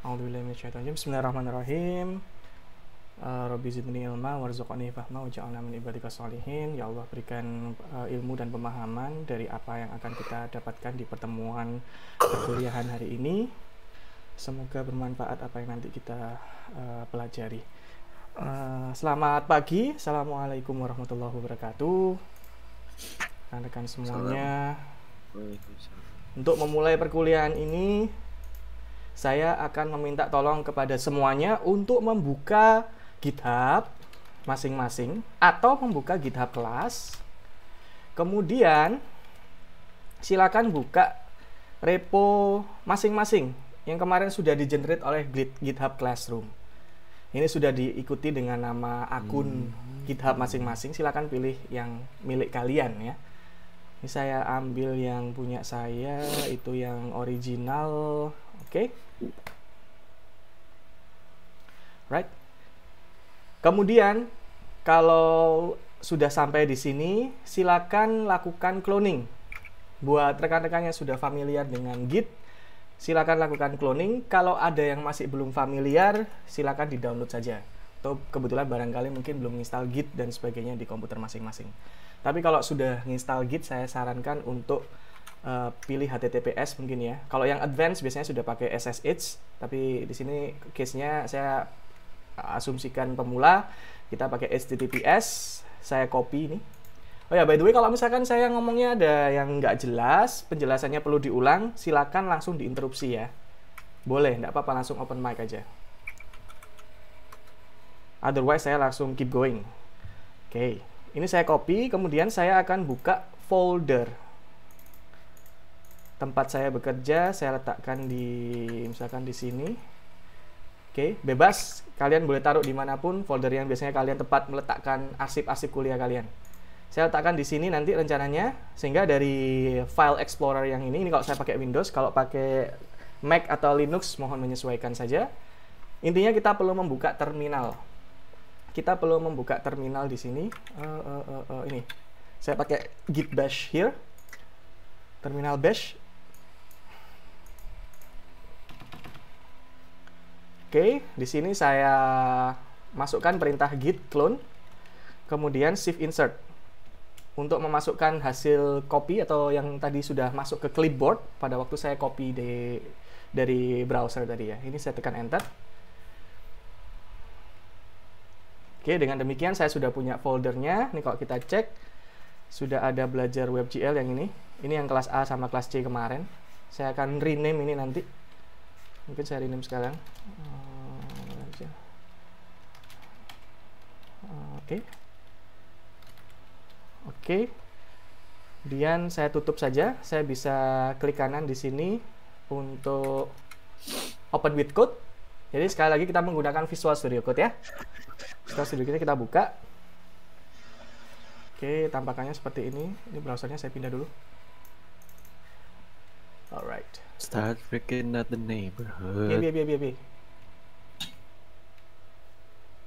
A'udzubillahi minasyaitonir rajim. Bismillahirrahmanirrahim. Rabbi zidni ilma warzuqni fahma waj'alna min ibadika sholihin. Ya Allah, berikan ilmu dan pemahaman dari apa yang akan kita dapatkan di pertemuan perkuliahan hari ini. Semoga bermanfaat apa yang nanti kita pelajari. Selamat pagi. Assalamualaikum warahmatullahi wabarakatuh. Rekan-rekan semuanya. Untuk memulai perkuliahan ini, saya akan meminta tolong kepada semuanya untuk membuka GitHub masing-masing atau membuka GitHub kelas. Kemudian silakan buka repo masing-masing yang kemarin sudah di-generate oleh GitHub Classroom. Ini sudah diikuti dengan nama akun GitHub masing-masing. Silakan pilih yang milik kalian ya. Ini saya ambil yang punya saya, itu yang original. Oke. Right. Kemudian kalau sudah sampai di sini, silakan lakukan cloning. Buat rekan-rekan yang sudah familiar dengan Git, silakan lakukan cloning. Kalau ada yang masih belum familiar, silakan di-download saja. Atau kebetulan barangkali mungkin belum install Git dan sebagainya di komputer masing-masing. Tapi kalau sudah install Git, saya sarankan untuk pilih HTTPS mungkin ya. Kalau yang advance biasanya sudah pakai SSH, tapi di sini case-nya saya asumsikan pemula, kita pakai HTTPS. Saya copy ini. Oh ya, by the way, kalau misalkan saya ngomongnya ada yang nggak jelas, penjelasannya perlu diulang, silakan langsung diinterupsi ya. Boleh, nggak apa-apa, langsung open mic aja. Otherwise, saya langsung keep going. Oke, ini saya copy, kemudian saya akan buka folder. Tempat saya bekerja, saya letakkan di, misalkan di sini. Oke, bebas. Kalian boleh taruh dimanapun folder yang biasanya kalian tepat meletakkan arsip-arsip kuliah kalian. Saya letakkan di sini nanti rencananya, sehingga dari file explorer yang ini kalau saya pakai Windows, kalau pakai Mac atau Linux, mohon menyesuaikan saja. Intinya kita perlu membuka terminal. Kita perlu membuka terminal di sini. Ini, saya pakai git bash here. Terminal bash. Oke, di sini saya masukkan perintah git clone, kemudian shift insert untuk memasukkan hasil copy atau yang tadi sudah masuk ke clipboard pada waktu saya copy dari browser tadi ya. Ini saya tekan enter. Oke, dengan demikian saya sudah punya foldernya. Ini kalau kita cek, sudah ada belajar WebGL yang ini. Ini yang kelas A sama kelas C kemarin. Saya akan rename ini nanti. Mungkin saya rename sekarang. Oke. Oke. Kemudian saya tutup saja. Saya bisa klik kanan di sini untuk open with code. Jadi sekali lagi kita menggunakan Visual Studio Code ya. Visual Studio Code kita buka. Oke, tampakannya seperti ini. Ini browsernya saya pindah dulu. Alright. Start freaking at the neighborhood. Bi.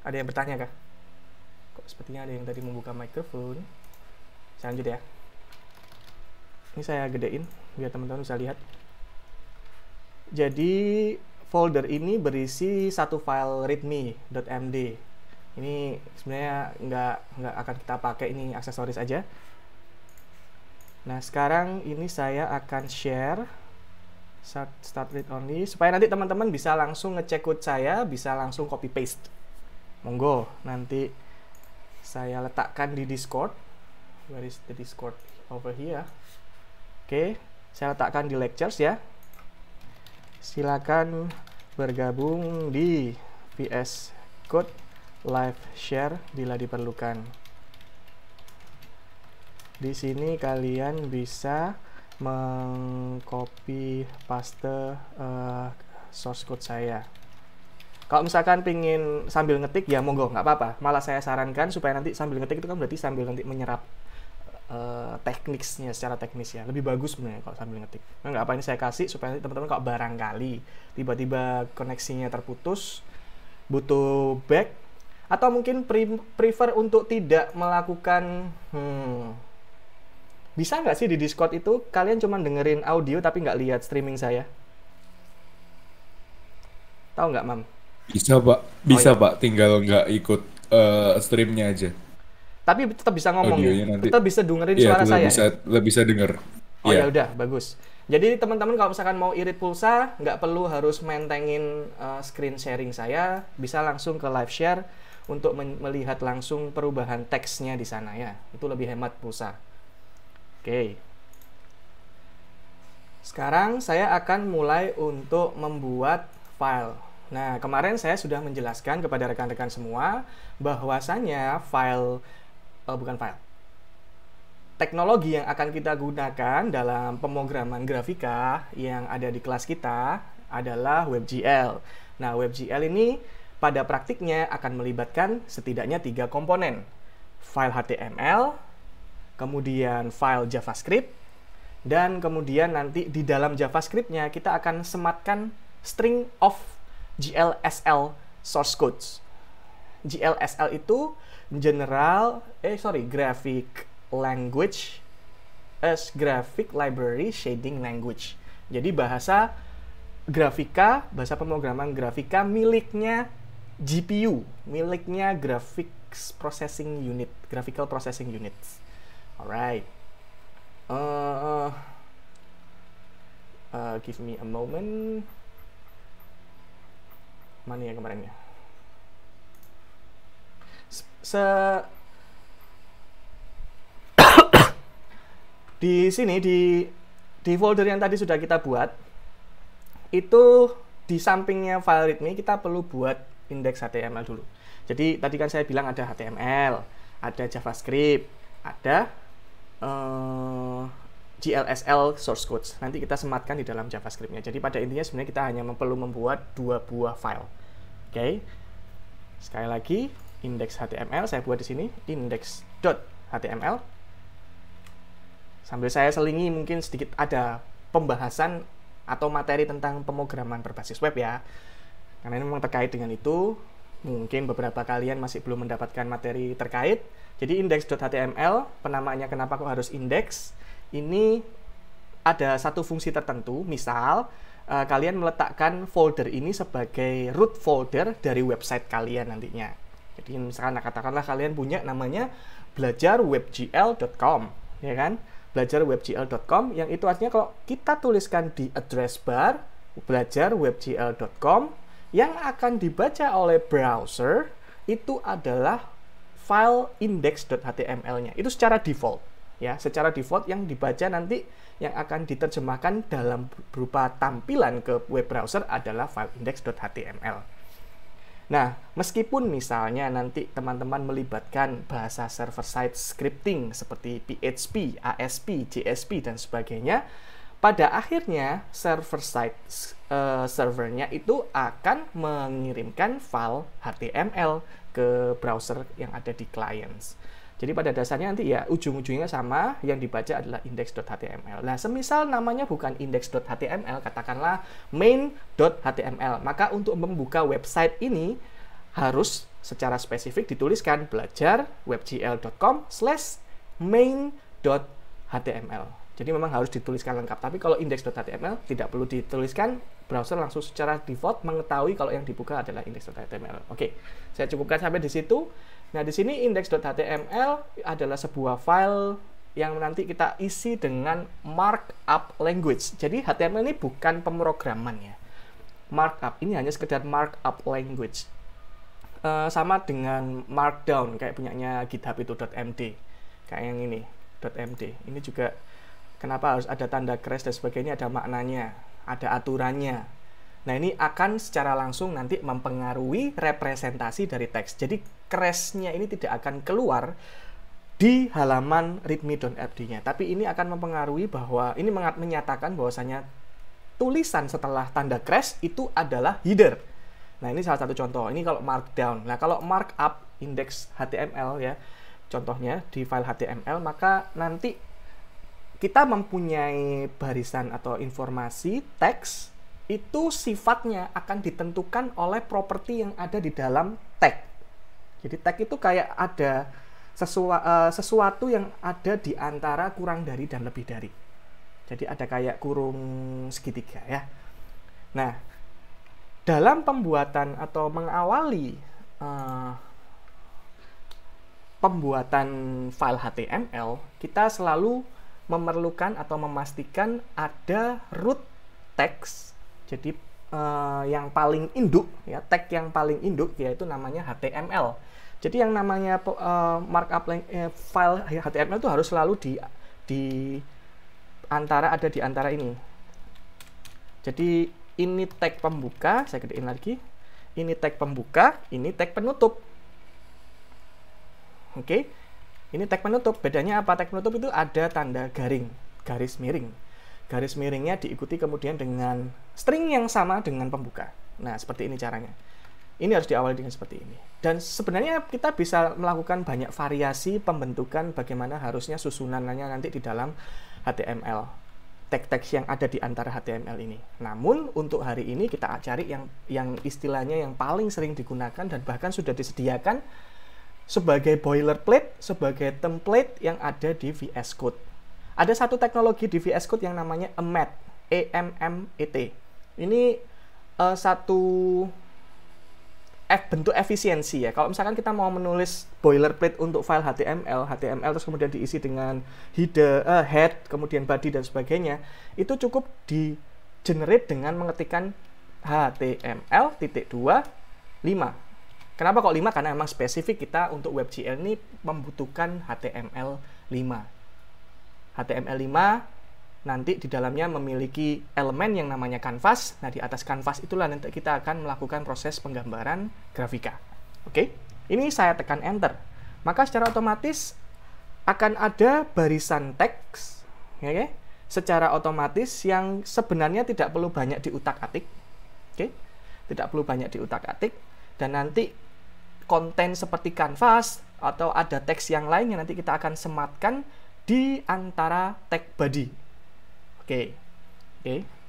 Ada yang bertanya kah? Kok sepertinya ada yang tadi membuka mikrofon. Saya lanjut ya. Ini saya gedein biar teman-teman bisa lihat. Jadi folder ini berisi satu file readme.md. Ini sebenarnya nggak akan kita pakai, ini aksesoris aja. Nah, sekarang ini saya akan share start read only supaya nanti teman-teman bisa langsung ngecek code saya, bisa langsung copy paste. Monggo, nanti saya letakkan di Discord. Where is the Discord? Over here. Oke, saya letakkan di lectures ya. Silakan bergabung di VS Code live share bila diperlukan. Di sini kalian bisa mengcopy paste source code saya. Kalau misalkan pingin sambil ngetik ya monggo, nggak apa-apa. Malah saya sarankan supaya nanti sambil ngetik itu kan berarti sambil nanti menyerap tekniknya secara teknis ya. Lebih bagus sebenarnya kalau sambil ngetik. Nah, nggak apa, ini saya kasih supaya nanti teman-teman kalau barangkali tiba-tiba koneksinya terputus, butuh back, atau mungkin prefer untuk tidak melakukan bisa nggak sih di Discord itu kalian cuma dengerin audio tapi nggak lihat streaming saya? Tahu nggak, Mam? Bisa Pak, Oh bisa ya. Pak, tinggal nggak ikut streamnya aja, Tapi tetap bisa ngomong ya. audionya nanti. Tetap bisa dengerin Iya, suara tetap saya bisa, ya. tetap bisa denger. Oh Iya. ya udah, bagus. Jadi teman-teman kalau misalkan mau irit pulsa, nggak perlu harus mentengin screen sharing saya, bisa langsung ke live share untuk melihat langsung perubahan teksnya di sana ya. Itu lebih hemat pulsa. Oke. Sekarang saya akan mulai untuk membuat file. Nah, kemarin saya sudah menjelaskan kepada rekan-rekan semua bahwasanya bukan file. Teknologi yang akan kita gunakan dalam pemrograman grafika yang ada di kelas kita adalah WebGL. Nah, WebGL ini pada praktiknya akan melibatkan setidaknya 3 komponen. File HTML, kemudian file JavaScript, dan kemudian nanti di dalam JavaScript-nya kita akan sematkan string of GLSL source codes. GLSL itu Graphic Language as Graphic Library Shading Language. Jadi bahasa pemrograman grafika miliknya GPU, miliknya Graphics Processing Unit, Graphical Processing Unit. Alright. Give me a moment. Mana ya kemarinnya? Di sini di folder yang tadi sudah kita buat, itu di sampingnya file readme kita perlu buat indeks HTML dulu. Jadi tadi kan saya bilang ada HTML, ada JavaScript, ada GLSL source codes. Nanti kita sematkan di dalam JavaScript-nya. Jadi pada intinya sebenarnya kita hanya perlu membuat 2 buah file. Oke. Sekali lagi, indeks HTML saya buat di sini, index.html. Sambil saya selingi mungkin sedikit ada pembahasan atau materi tentang pemrograman berbasis web ya. Karena ini memang terkait dengan itu. Mungkin beberapa kalian masih belum mendapatkan materi terkait. Jadi index.html, penamaannya kenapa kok harus indeks? Ini ada satu fungsi tertentu. Misal, kalian meletakkan folder ini sebagai root folder dari website kalian nantinya. Jadi misalkan katakanlah kalian punya namanya belajarwebgl.com, ya kan? Belajarwebgl.com, yang itu artinya kalau kita tuliskan di address bar belajarwebgl.com, yang akan dibaca oleh browser itu adalah file index.html-nya. Itu secara default, ya, secara default yang dibaca nanti yang akan diterjemahkan dalam berupa tampilan ke web browser adalah file index.html. Nah, meskipun misalnya nanti teman-teman melibatkan bahasa server-side scripting seperti PHP, ASP, JSP, dan sebagainya, pada akhirnya server-side servernya itu akan mengirimkan file HTML ke browser yang ada di clients. Jadi pada dasarnya nanti ya ujung-ujungnya sama, yang dibaca adalah index.html. Nah, semisal namanya bukan index.html, katakanlah main.html, maka untuk membuka website ini harus secara spesifik dituliskan belajarwebgl.com/main.html. Jadi memang harus dituliskan lengkap. Tapi kalau index.html tidak perlu dituliskan, browser langsung secara default mengetahui kalau yang dibuka adalah index.html. Oke, saya cukupkan sampai di situ. Nah, di sini index.html adalah sebuah file yang nanti kita isi dengan markup language. Jadi HTML ini bukan pemrograman ya. Markup ini hanya sekedar markup language. Sama dengan Markdown kayak punyanya GitHub itu .md. Kayak yang ini .md. Ini juga kenapa harus ada tanda crash dan sebagainya, ada maknanya, ada aturannya. Nah, ini akan secara langsung nanti mempengaruhi representasi dari teks. Jadi crash-nya ini tidak akan keluar di halaman readme.rd-nya, tapi ini akan mempengaruhi bahwa ini menyatakan bahwasanya tulisan setelah tanda crash itu adalah header. Nah, ini salah satu contoh. Ini kalau markdown. Nah, kalau markup index HTML ya, contohnya di file HTML, maka nanti kita mempunyai barisan atau informasi teks itu sifatnya akan ditentukan oleh properti yang ada di dalam tag. Jadi tag itu kayak ada sesuatu yang ada di antara kurang dari dan lebih dari. Jadi ada kayak kurung segitiga ya. Nah, dalam pembuatan atau mengawali pembuatan file HTML, kita selalu memerlukan atau memastikan ada root text. Jadi yang paling induk, ya, tag yang paling induk yaitu namanya HTML. Jadi yang namanya markup file HTML itu harus selalu ada di antara ini. Jadi ini tag pembuka, saya gedein lagi. Ini tag pembuka, ini tag penutup. Oke. Ini tag penutup. Bedanya apa? Tag penutup itu ada tanda garing, garis miring. Garis miringnya diikuti kemudian dengan string yang sama dengan pembuka. Nah, seperti ini caranya. Ini harus diawali dengan seperti ini. Dan sebenarnya kita bisa melakukan banyak variasi pembentukan bagaimana harusnya susunannya nanti di dalam HTML. Tag-tag yang ada di antara HTML ini. Namun, untuk hari ini kita cari yang istilahnya yang paling sering digunakan dan bahkan sudah disediakan sebagai boilerplate, sebagai template yang ada di VS Code. Ada satu teknologi di VS Code yang namanya Emmet, E-M-M-E-T. Ini satu bentuk efisiensi ya. Kalau misalkan kita mau menulis boilerplate untuk file HTML terus kemudian diisi dengan head, kemudian body dan sebagainya, itu cukup di generate dengan mengetikkan HTML.2.5. Kenapa kok 5? Karena memang spesifik kita untuk WebGL ini membutuhkan HTML 5. HTML5 nanti di dalamnya memiliki elemen yang namanya canvas. Nah, di atas canvas itulah nanti kita akan melakukan proses penggambaran grafika. Oke, ini saya tekan enter. Maka secara otomatis akan ada barisan teks, ya, secara otomatis yang sebenarnya tidak perlu banyak diutak-atik. Oke, tidak perlu banyak diutak-atik. Dan nanti konten seperti canvas atau ada teks yang lain yang nanti kita akan sematkan di antara tag body. Oke,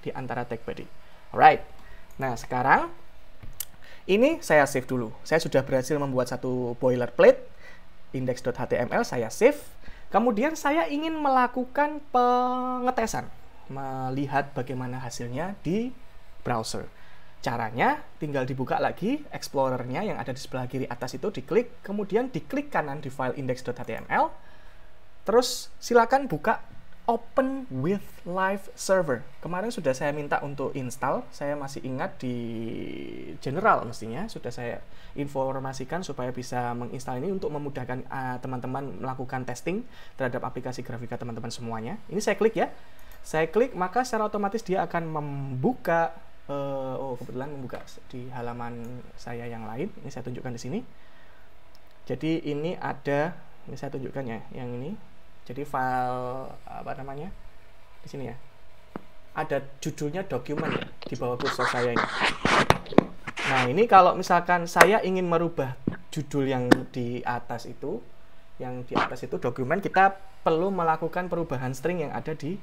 di antara tag body. Alright. Nah, sekarang ini saya save dulu. Saya sudah berhasil membuat satu boilerplate index.html, saya save. Kemudian saya ingin melakukan pengetesan, melihat bagaimana hasilnya di browser. Caranya tinggal dibuka lagi Explorer-nya yang ada di sebelah kiri atas itu, diklik, kemudian diklik kanan di file index.html. Terus silakan buka Open with Live Server. Kemarin sudah saya minta untuk install, saya masih ingat di general mestinya sudah saya informasikan supaya bisa menginstal ini untuk memudahkan teman-teman melakukan testing terhadap aplikasi grafika teman-teman semuanya. Ini saya klik ya. Saya klik, maka secara otomatis dia akan membuka kebetulan membuka di halaman saya yang lain. Ini saya tunjukkan di sini. Jadi ini ada, ini saya tunjukkan ya, yang ini. Jadi file apa namanya di sini ya, ada judulnya dokumen ya di bawah kursor saya ini. Nah, ini kalau misalkan saya ingin merubah judul yang di atas itu, dokumen, kita perlu melakukan perubahan string yang ada di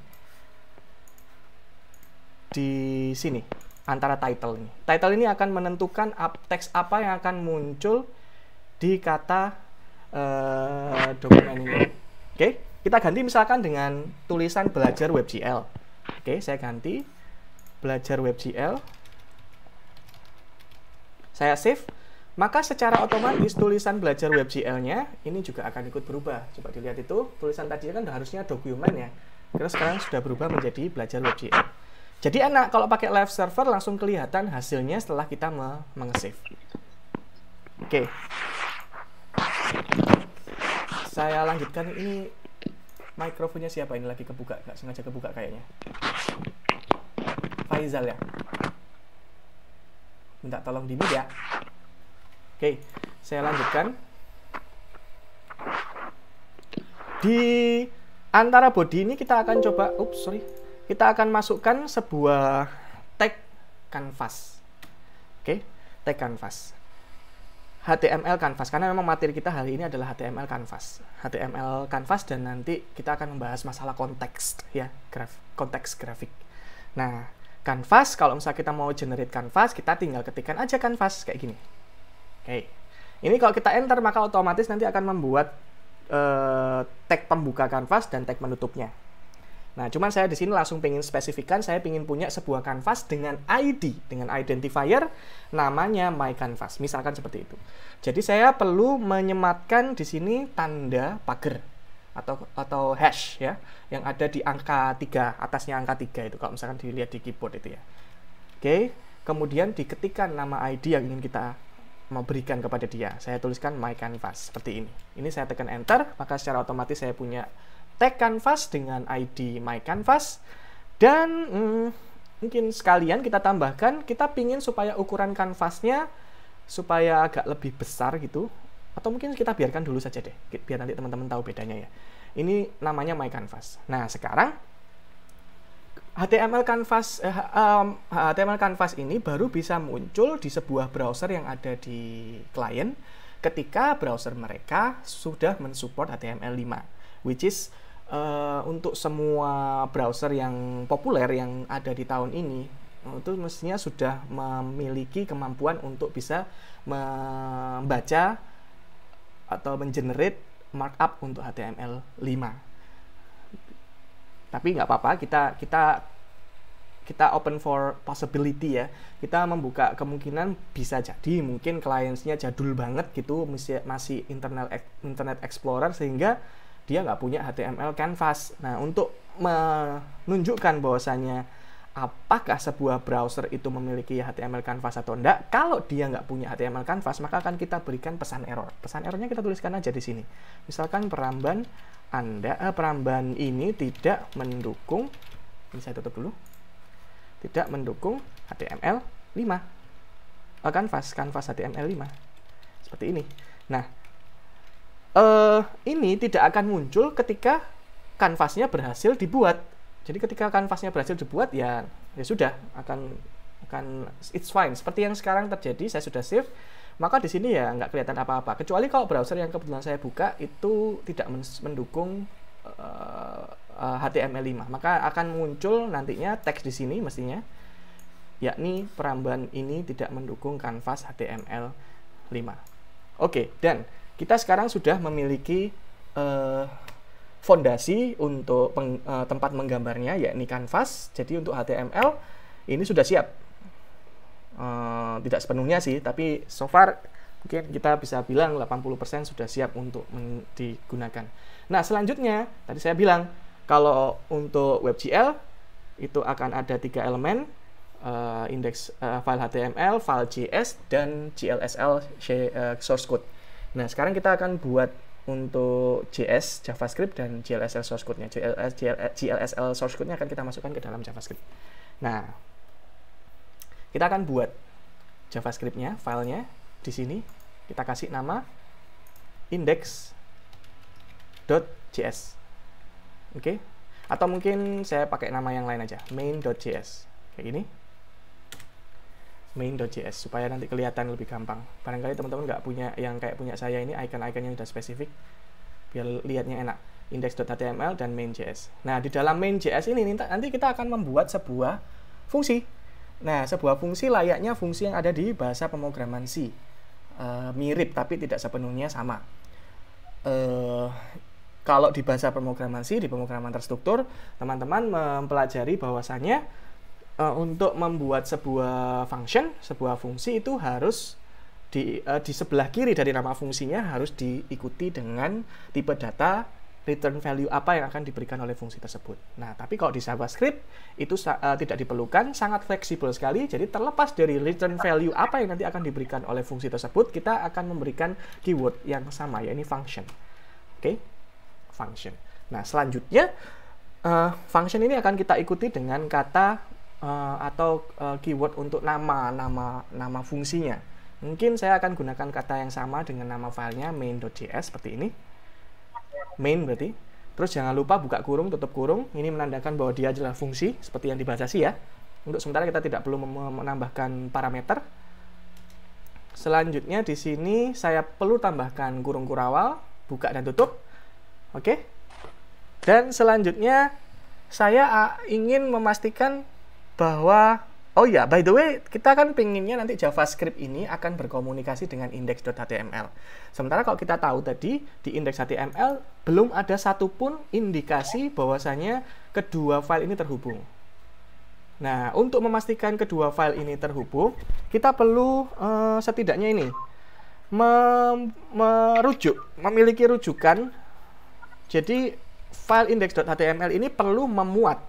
sini antara title ini. Title ini akan menentukan teks apa yang akan muncul di kata dokumen ini. Oke, kita ganti misalkan dengan tulisan belajar WebGL. Oke, saya ganti belajar WebGL. Saya save. Maka secara otomatis tulisan belajar WebGL-nya ini juga akan ikut berubah. Coba dilihat itu, tulisan tadi kan harusnya dokumen ya. Terus sekarang sudah berubah menjadi belajar WebGL. Jadi enak kalau pakai live server langsung kelihatan hasilnya setelah kita meng-save. Oke. Saya lanjutkan, ini mikrofonnya siapa ini lagi kebuka, nggak sengaja kebuka kayaknya. Faizal ya. Minta tolong di-mute ya. Oke, saya lanjutkan. Di antara body ini kita akan coba, kita akan masukkan sebuah tag canvas. Oke, tag canvas. HTML canvas, karena memang materi kita hari ini adalah HTML canvas. HTML canvas dan nanti kita akan membahas masalah konteks ya, konteks grafik. Nah, canvas, kalau misalnya kita mau generate canvas, kita tinggal ketikkan aja canvas kayak gini. Oke. Ini kalau kita enter maka otomatis nanti akan membuat tag pembuka canvas dan tag penutupnya. Nah, cuman saya di sini langsung pengen spesifikkan, saya pengen punya sebuah canvas dengan ID, dengan identifier namanya my canvas, misalkan seperti itu. Jadi saya perlu menyematkan di sini tanda pagar atau hash ya, yang ada di angka 3, atasnya angka 3 itu kalau misalkan dilihat di keyboard itu ya. Oke, kemudian diketikkan nama ID yang ingin kita mau berikan kepada dia. Saya tuliskan my canvas seperti ini. Ini saya tekan enter, maka secara otomatis saya punya tag canvas dengan ID my canvas. Dan mungkin sekalian kita tambahkan, kita pingin supaya ukuran kanvasnya supaya agak lebih besar gitu, atau mungkin kita biarkan dulu saja deh, biar nanti teman-teman tahu bedanya ya. Ini namanya my canvas. Nah, sekarang HTML canvas ini baru bisa muncul di sebuah browser yang ada di klien ketika browser mereka sudah mensupport HTML5, which is untuk semua browser yang populer yang ada di tahun ini itu mestinya sudah memiliki kemampuan untuk bisa membaca atau mengenerate markup untuk HTML5. Tapi nggak apa-apa, kita open for possibility ya. Kita membuka kemungkinan bisa jadi mungkin kliennya jadul banget gitu, masih Internet Explorer sehingga dia nggak punya HTML canvas. Nah, untuk menunjukkan bahwasannya apakah sebuah browser itu memiliki HTML canvas atau enggak, kalau dia nggak punya HTML canvas, maka akan kita berikan pesan error. Pesan errornya kita tuliskan aja di sini. Misalkan peramban ini tidak mendukung, ini saya tutup dulu, tidak mendukung HTML5, canvas HTML5, seperti ini. Nah, ini tidak akan muncul ketika kanvasnya berhasil dibuat. Jadi ketika kanvasnya berhasil dibuat ya sudah akan it's fine. Seperti yang sekarang terjadi, saya sudah save, maka di sini ya nggak kelihatan apa-apa. Kecuali kalau browser yang kebetulan saya buka itu tidak mendukung HTML5, maka akan muncul nantinya teks di sini mestinya, yakni peramban ini tidak mendukung kanvas HTML5. Oke, dan kita sekarang sudah memiliki fondasi untuk tempat menggambarnya, yakni kanvas. Jadi untuk HTML ini sudah siap. Tidak sepenuhnya sih, tapi so far mungkin kita bisa bilang 80% sudah siap untuk digunakan. Nah, selanjutnya tadi saya bilang kalau untuk WebGL itu akan ada 3 elemen, indeks file HTML, file JS, dan GLSL source code. Nah, sekarang kita akan buat untuk JS, JavaScript, dan GLSL source code-nya. GLSL source code-nya akan kita masukkan ke dalam JavaScript. Nah, kita akan buat JavaScript-nya, filenya di sini. Kita kasih nama index.js. Oke? Atau mungkin saya pakai nama yang lain aja, main.js. Kayak gini. Main.js, supaya nanti kelihatan lebih gampang. Barangkali teman-teman nggak punya yang kayak punya saya ini, icon-iconnya udah spesifik, biar lihatnya enak. Index.html dan main.js. Nah, di dalam main.js ini nanti kita akan membuat sebuah fungsi. Nah, sebuah fungsi layaknya fungsi yang ada di bahasa pemrograman C. Mirip, tapi tidak sepenuhnya sama. Kalau di bahasa pemrograman C, di pemrograman terstruktur, teman-teman mempelajari bahwasannya untuk membuat sebuah function, sebuah fungsi itu harus di sebelah kiri dari nama fungsinya harus diikuti dengan tipe data return value apa yang akan diberikan oleh fungsi tersebut. Nah, tapi kalau di JavaScript itu tidak diperlukan, sangat fleksibel sekali. Jadi terlepas dari return value apa yang nanti akan diberikan oleh fungsi tersebut, kita akan memberikan keyword yang sama, yaitu function. Oke, function. Nah, selanjutnya function ini akan kita ikuti dengan kata atau keyword untuk nama fungsinya. Mungkin saya akan gunakan kata yang sama dengan nama filenya main.js seperti ini. Main berarti. Terus jangan lupa buka kurung, tutup kurung. Ini menandakan bahwa dia adalah fungsi seperti yang dibaca sih ya. Untuk sementara kita tidak perlu menambahkan parameter. Selanjutnya di sini saya perlu tambahkan kurung kurawal, buka dan tutup. Oke. Dan selanjutnya saya ingin memastikan bahwa Oh ya, by the way, kita kan pengennya nanti JavaScript ini akan berkomunikasi dengan index.html. Sementara kalau kita tahu tadi, di index.html belum ada satupun indikasi bahwasanya kedua file ini terhubung. Nah, untuk memastikan kedua file ini terhubung, kita perlu setidaknya ini, memiliki rujukan. Jadi, file index.html ini perlu memuat,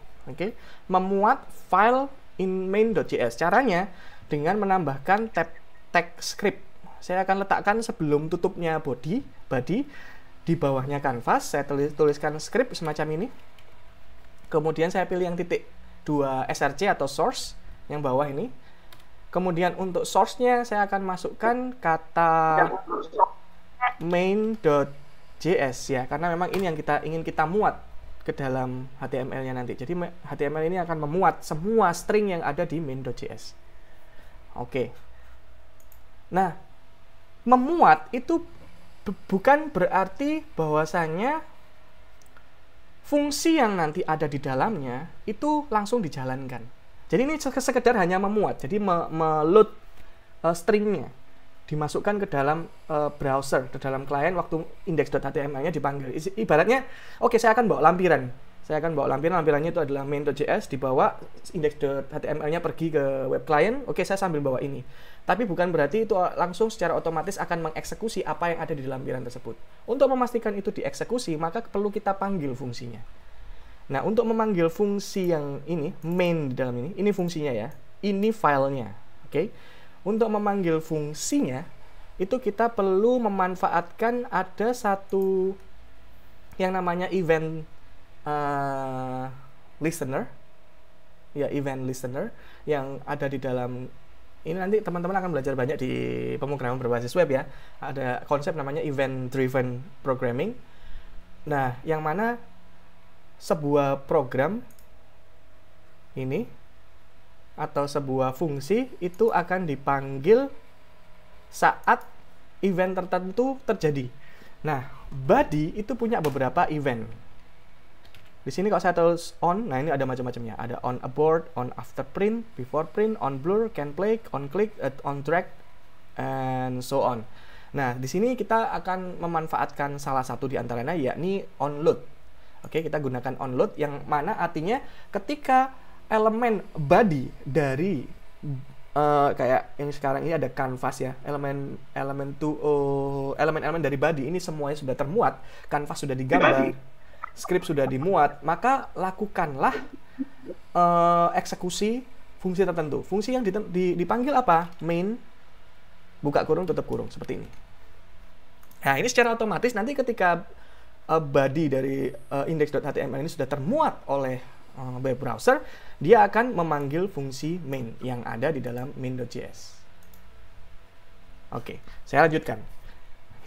memuat file in main.js. Caranya dengan menambahkan tab tag script. Saya akan letakkan sebelum tutupnya body di bawahnya canvas. Saya tuliskan script semacam ini. Kemudian saya pilih yang titik 2 src atau source yang bawah ini. Kemudian untuk source-nya saya akan masukkan kata main.js ya, karena memang ini yang ingin kita muat ke dalam HTML-nya nanti. Jadi HTML ini akan memuat semua string yang ada di main.js. Oke. Nah, memuat itu bukan berarti bahwasanya fungsi yang nanti ada di dalamnya itu langsung dijalankan. Jadi ini sekedar hanya memuat. Jadi meload stringnya dimasukkan ke dalam browser, ke dalam klien waktu index.html-nya dipanggil. Ibaratnya, oke, saya akan bawa lampiran. Lampirannya itu adalah main.js, dibawa index.html-nya pergi ke web client. Oke, saya sambil bawa ini. Tapi bukan berarti itu langsung secara otomatis akan mengeksekusi apa yang ada di lampiran tersebut. Untuk memastikan itu dieksekusi, maka perlu kita panggil fungsinya. Nah, untuk memanggil fungsi yang ini, main di dalam ini fungsinya ya. Ini filenya, oke. Untuk memanggil fungsinya, itu kita perlu memanfaatkan ada satu yang namanya event listener. Ya, event listener yang ada di dalam ini. Nanti teman-teman akan belajar banyak di pemrograman berbasis web ya. Ada konsep namanya event driven programming. Nah, yang mana sebuah program ini atau sebuah fungsi itu akan dipanggil saat event tertentu terjadi. Nah, body itu punya beberapa event. Di sini kalau saya tulis on, nah ini ada macam-macamnya. Ada on abort, on after print, before print, on blur, can play, on click, on drag, and so on. Nah, di sini kita akan memanfaatkan salah satu di antaranya, yakni onload. Oke, kita gunakan onload yang mana artinya ketika elemen body dari kayak yang sekarang ini ada canvas ya, elemen dari body ini semuanya sudah termuat, canvas sudah digambar, script sudah dimuat, maka lakukanlah eksekusi fungsi tertentu. Fungsi yang dipanggil apa? Main buka kurung tutup kurung seperti ini. Nah, ini secara otomatis nanti ketika body dari index.html ini sudah termuat oleh web browser, dia akan memanggil fungsi main yang ada di dalam main.js. Oke, saya lanjutkan.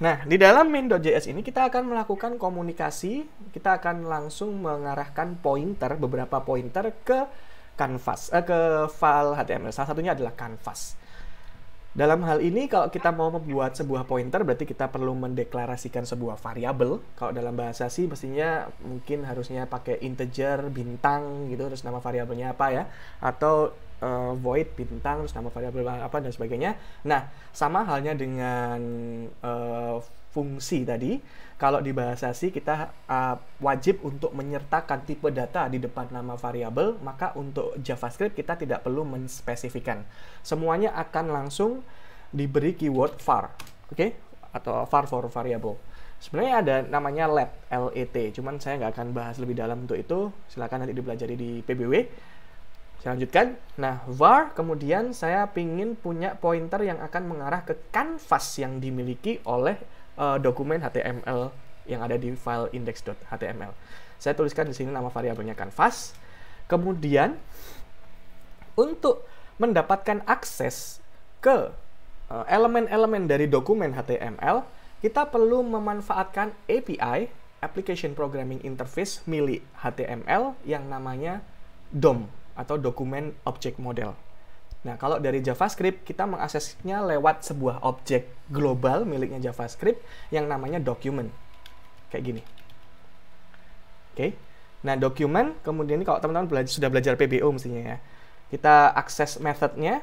Nah, di dalam main.js ini kita akan melakukan komunikasi, kita akan langsung mengarahkan pointer, beberapa pointer ke canvas, ke file HTML. Salah satunya adalah canvas. Dalam hal ini, kalau kita mau membuat sebuah pointer, berarti kita perlu mendeklarasikan sebuah variabel. Kalau dalam bahasa C, mestinya mungkin harusnya pakai integer, bintang, gitu, terus nama variabelnya apa ya. Atau void, bintang, terus nama variabel apa, dan sebagainya. Nah, sama halnya dengan fungsi tadi. Kalau di bahasa C, kita wajib untuk menyertakan tipe data di depan nama variabel, maka untuk JavaScript kita tidak perlu menspesifikan. Semuanya akan langsung diberi keyword var, oke? Atau var for variable. Sebenarnya ada namanya let, L-E-T, cuman saya nggak akan bahas lebih dalam untuk itu. Silakan nanti dipelajari di PBW. Saya lanjutkan. Nah, var, kemudian saya pingin punya pointer yang akan mengarah ke canvas yang dimiliki oleh dokumen HTML yang ada di file index.html. Saya tuliskan di sini nama variabelnya canvas. Kemudian, untuk mendapatkan akses ke elemen-elemen dari dokumen HTML, kita perlu memanfaatkan API, Application Programming Interface, milik HTML yang namanya DOM, atau Document Object Model. Nah, kalau dari JavaScript, kita mengaksesnya lewat sebuah objek global miliknya JavaScript yang namanya document. Kayak gini. Oke. Nah, document, kemudian ini kalau teman-teman sudah belajar PBO mestinya ya. Kita akses methodnya.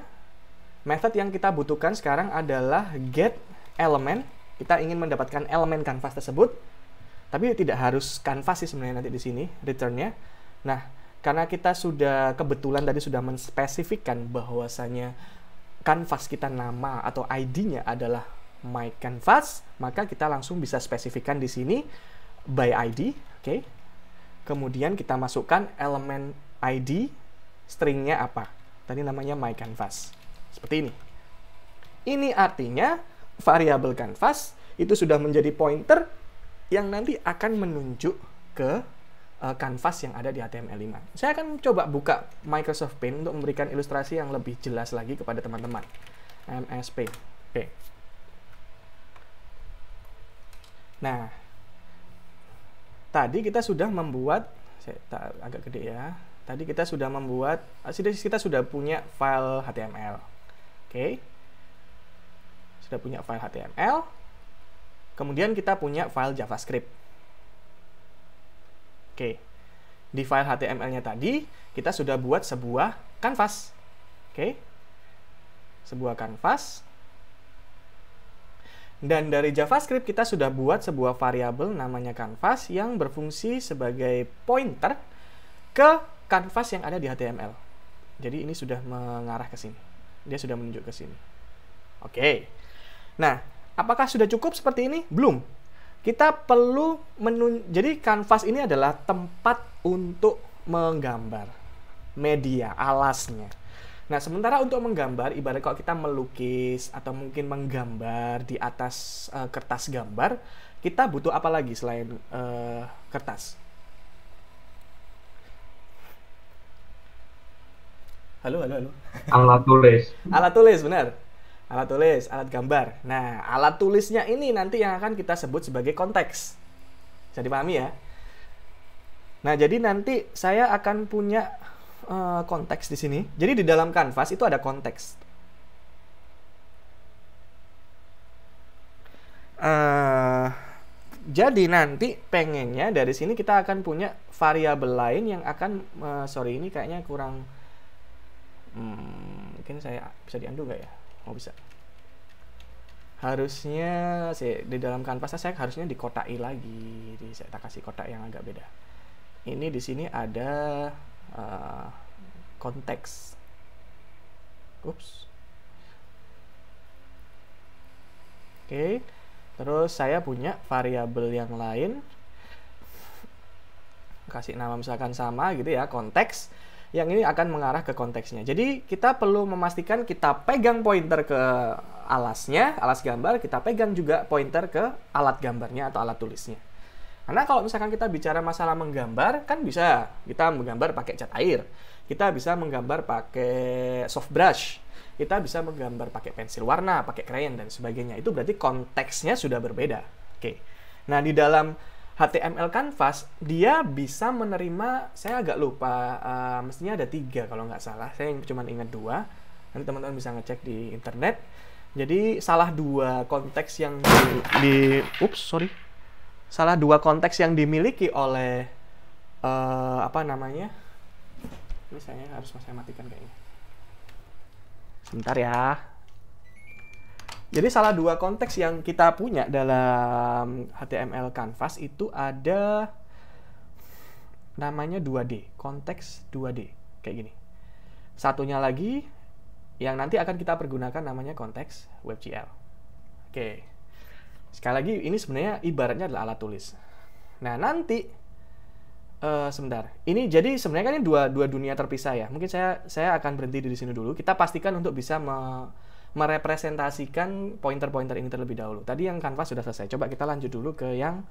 Method yang kita butuhkan sekarang adalah get element. Kita ingin mendapatkan elemen kanvas tersebut. Tapi tidak harus kanvas sih sebenarnya nanti di sini returnnya. Nah, karena kita sudah kebetulan tadi sudah menspesifikkan bahwasanya kanvas kita nama atau ID-nya adalah my canvas, maka kita langsung bisa spesifikkan di sini by ID, oke. Kemudian kita masukkan elemen ID, stringnya apa? Tadi namanya my canvas. Seperti ini. Ini artinya variabel canvas itu sudah menjadi pointer yang nanti akan menunjuk ke kanvas yang ada di HTML5. Saya akan coba buka Microsoft Paint untuk memberikan ilustrasi yang lebih jelas lagi kepada teman-teman. MS Paint. Oke. Nah, tadi kita sudah membuat, saya agak gede ya. Tadi kita sudah membuat, kita sudah punya file HTML. Oke. Sudah punya file HTML. Kemudian kita punya file JavaScript. Oke. Di file HTML-nya tadi, kita sudah buat sebuah kanvas. Oke. Sebuah kanvas. Dan dari JavaScript kita sudah buat sebuah variabel namanya canvas yang berfungsi sebagai pointer ke kanvas yang ada di HTML. Jadi ini sudah mengarah ke sini. Dia sudah menunjuk ke sini. Oke. Nah, apakah sudah cukup seperti ini? Belum. Kita perlu jadi kanvas ini adalah tempat untuk menggambar. Media, alasnya. Nah, sementara untuk menggambar, ibarat kalau kita melukis atau mungkin menggambar di atas kertas gambar, kita butuh apa lagi selain kertas? Halo. Alat tulis. Alat tulis, benar. Alat tulis, alat gambar. Nah, alat tulisnya ini nanti yang akan kita sebut sebagai konteks. Bisa dipahami ya? Nah, jadi nanti saya akan punya konteks di sini. Jadi di dalam kanvas itu ada konteks. Jadi nanti pengennya dari sini kita akan punya variabel lain yang akan sorry ini kayaknya kurang mungkin saya bisa di-undo nggak ya? Oh, bisa. Harusnya di dalam kanvas saya harusnya dikotai lagi. Jadi saya kasih kotak yang agak beda. Ini di sini ada konteks. Ups. Oke. Terus saya punya variabel yang lain. Kasih nama misalkan sama gitu ya, konteks. Yang ini akan mengarah ke konteksnya. Jadi kita perlu memastikan kita pegang pointer ke alasnya, alas gambar, kita pegang juga pointer ke alat gambarnya atau alat tulisnya. Karena kalau misalkan kita bicara masalah menggambar, kan bisa kita menggambar pakai cat air, kita bisa menggambar pakai soft brush, kita bisa menggambar pakai pensil warna, pakai crayon dan sebagainya. Itu berarti konteksnya sudah berbeda. Oke. Nah, di dalam HTML Canvas, dia bisa menerima, saya agak lupa, mestinya ada 3 kalau nggak salah, saya cuma ingat 2, nanti teman-teman bisa ngecek di internet. Jadi salah 2 konteks yang salah 2 konteks yang dimiliki oleh apa namanya? Ini saya harus matikan kayaknya. Sebentar ya. Jadi salah 2 konteks yang kita punya dalam HTML Canvas itu ada namanya 2D, konteks 2D, kayak gini. Satunya lagi yang nanti akan kita pergunakan namanya konteks WebGL. Oke. Sekali lagi ini sebenarnya ibaratnya adalah alat tulis. Nah, nanti sebentar. Ini jadi sebenarnya kan ini dua dunia terpisah ya. Mungkin saya akan berhenti di sini dulu. Kita pastikan untuk bisa merepresentasikan pointer-pointer ini terlebih dahulu. Tadi yang kanvas sudah selesai. Coba kita lanjut dulu ke yang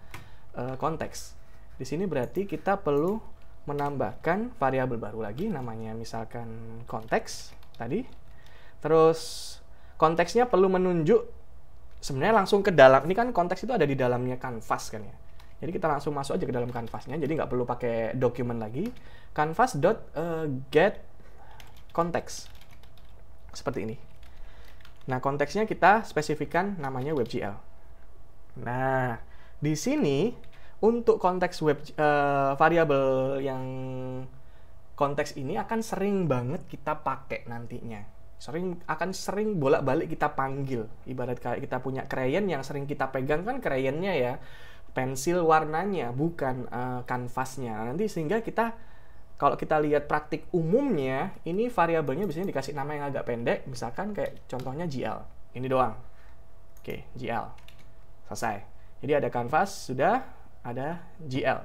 konteks. Di sini berarti kita perlu menambahkan variabel baru lagi, namanya misalkan konteks tadi. Terus konteksnya perlu menunjuk sebenarnya langsung ke dalam. Ini kan konteks itu ada di dalamnya kanvas kan ya. Jadi kita langsung masuk aja ke dalam kanvasnya. Jadi nggak perlu pakai dokumen lagi. Canvas.get konteks seperti ini. Nah, konteksnya kita spesifikkan namanya WebGL. Nah, di sini untuk konteks variabel yang konteks ini akan sering banget kita pakai nantinya. Akan sering bolak-balik kita panggil. Ibarat kayak kita punya crayon yang sering kita pegang kan crayonnya ya, pensil warnanya, bukan kanvasnya. Nanti sehingga kita, kalau kita lihat praktik umumnya, ini variabelnya biasanya dikasih nama yang agak pendek, misalkan kayak contohnya GL. Ini doang. Oke, GL. Selesai. Jadi ada kanvas, sudah ada GL.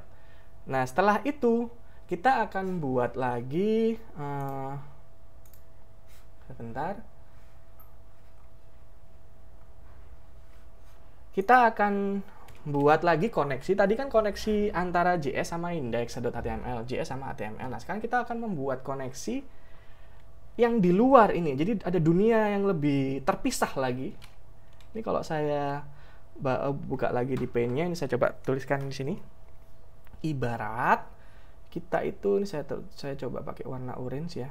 Nah, setelah itu kita akan buat lagi sebentar. Kita akan buat lagi koneksi. Tadi kan koneksi antara JS sama index.html, JS sama HTML. Nah, sekarang kita akan membuat koneksi yang di luar ini. Jadi ada dunia yang lebih terpisah lagi. Ini kalau saya buka lagi di pane-nya, ini saya coba tuliskan di sini. Ibarat kita itu, ini saya coba pakai warna orange ya.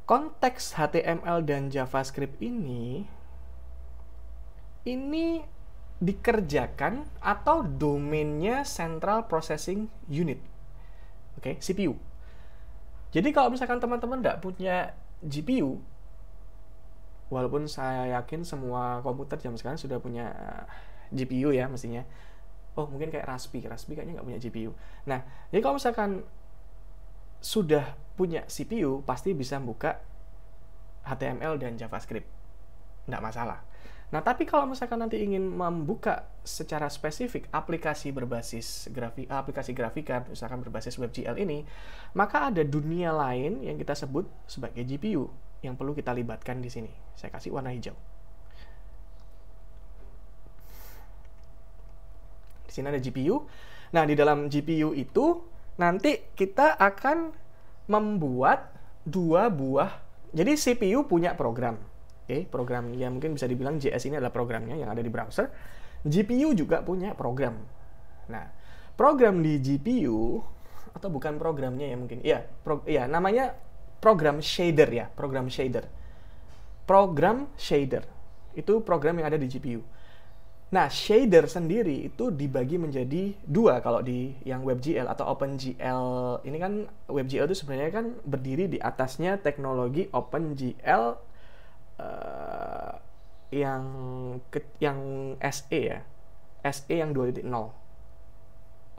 Konteks HTML dan JavaScript ini dikerjakan atau domainnya Central Processing Unit. Oke, CPU. Jadi kalau misalkan teman-teman nggak punya GPU, walaupun saya yakin semua komputer zaman sekarang sudah punya GPU ya mestinya. Oh, mungkin kayak Raspi kayaknya nggak punya GPU. Nah, jadi kalau misalkan sudah punya CPU, pasti bisa buka HTML dan JavaScript. Nggak masalah. Nah, tapi kalau misalkan nanti ingin membuka secara spesifik aplikasi berbasis aplikasi grafika, misalkan berbasis WebGL ini, maka ada dunia lain yang kita sebut sebagai GPU yang perlu kita libatkan di sini. Saya kasih warna hijau. Di sini ada GPU. Nah, di dalam GPU itu nanti kita akan membuat dua buah. Jadi CPU punya program. Oke, program yang mungkin bisa dibilang JS ini adalah programnya yang ada di browser. GPU juga punya program. Nah, program di GPU atau bukan programnya ya mungkin. Iya, namanya program shader ya, program shader. Program shader. Itu program yang ada di GPU. Nah, shader sendiri itu dibagi menjadi dua kalau di yang WebGL atau OpenGL. Ini kan WebGL itu sebenarnya kan berdiri di atasnya teknologi OpenGL yang SE ya. SE yang 2.0.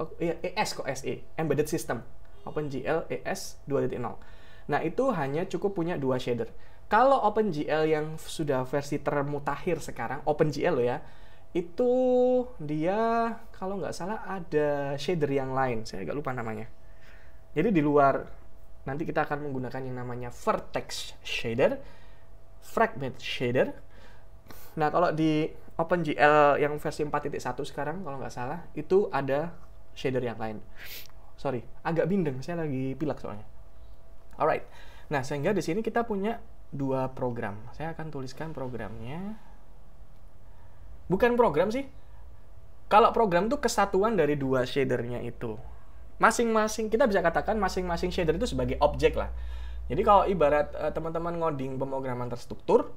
Oh, iya, ES kok SE, Embedded System. OpenGL ES 2.0. Nah, itu hanya cukup punya dua shader. Kalau OpenGL yang sudah versi termutakhir sekarang, OpenGL loh ya, itu dia kalau nggak salah ada shader yang lain. Saya agak lupa namanya. Jadi di luar, nanti kita akan menggunakan yang namanya vertex shader, fragment shader. Nah, kalau di OpenGL yang versi 4.1 sekarang, kalau nggak salah, itu ada shader yang lain. Sorry, agak bindeng. Saya lagi pilek soalnya. Alright. Nah, sehingga di sini kita punya dua program. Saya akan tuliskan programnya. Bukan program sih. Kalau program itu kesatuan dari dua shadernya itu. Masing-masing, kita bisa katakan masing-masing shader itu sebagai objek lah. Jadi kalau ibarat teman-teman ngoding pemrograman terstruktur,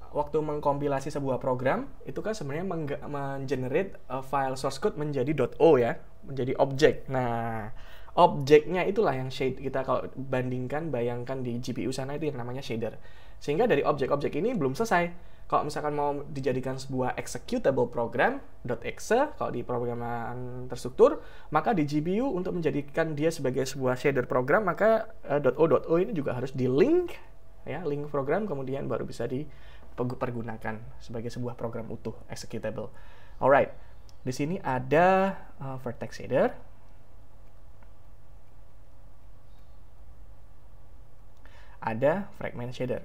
waktu mengkompilasi sebuah program, itu kan sebenarnya men-generate file source code menjadi .o ya, menjadi objek. Nah, objeknya itulah yang shade kita kalau bayangkan di GPU sana itu yang namanya shader. Sehingga dari objek-objek ini belum selesai. Kalau misalkan mau dijadikan sebuah executable program .exe kalau di programan terstruktur, maka di GPU untuk menjadikan dia sebagai sebuah shader program, maka .o ini juga harus di link ya, link program, kemudian baru bisa dipergunakan sebagai sebuah program utuh executable. Alright, di sini ada vertex shader, ada fragment shader.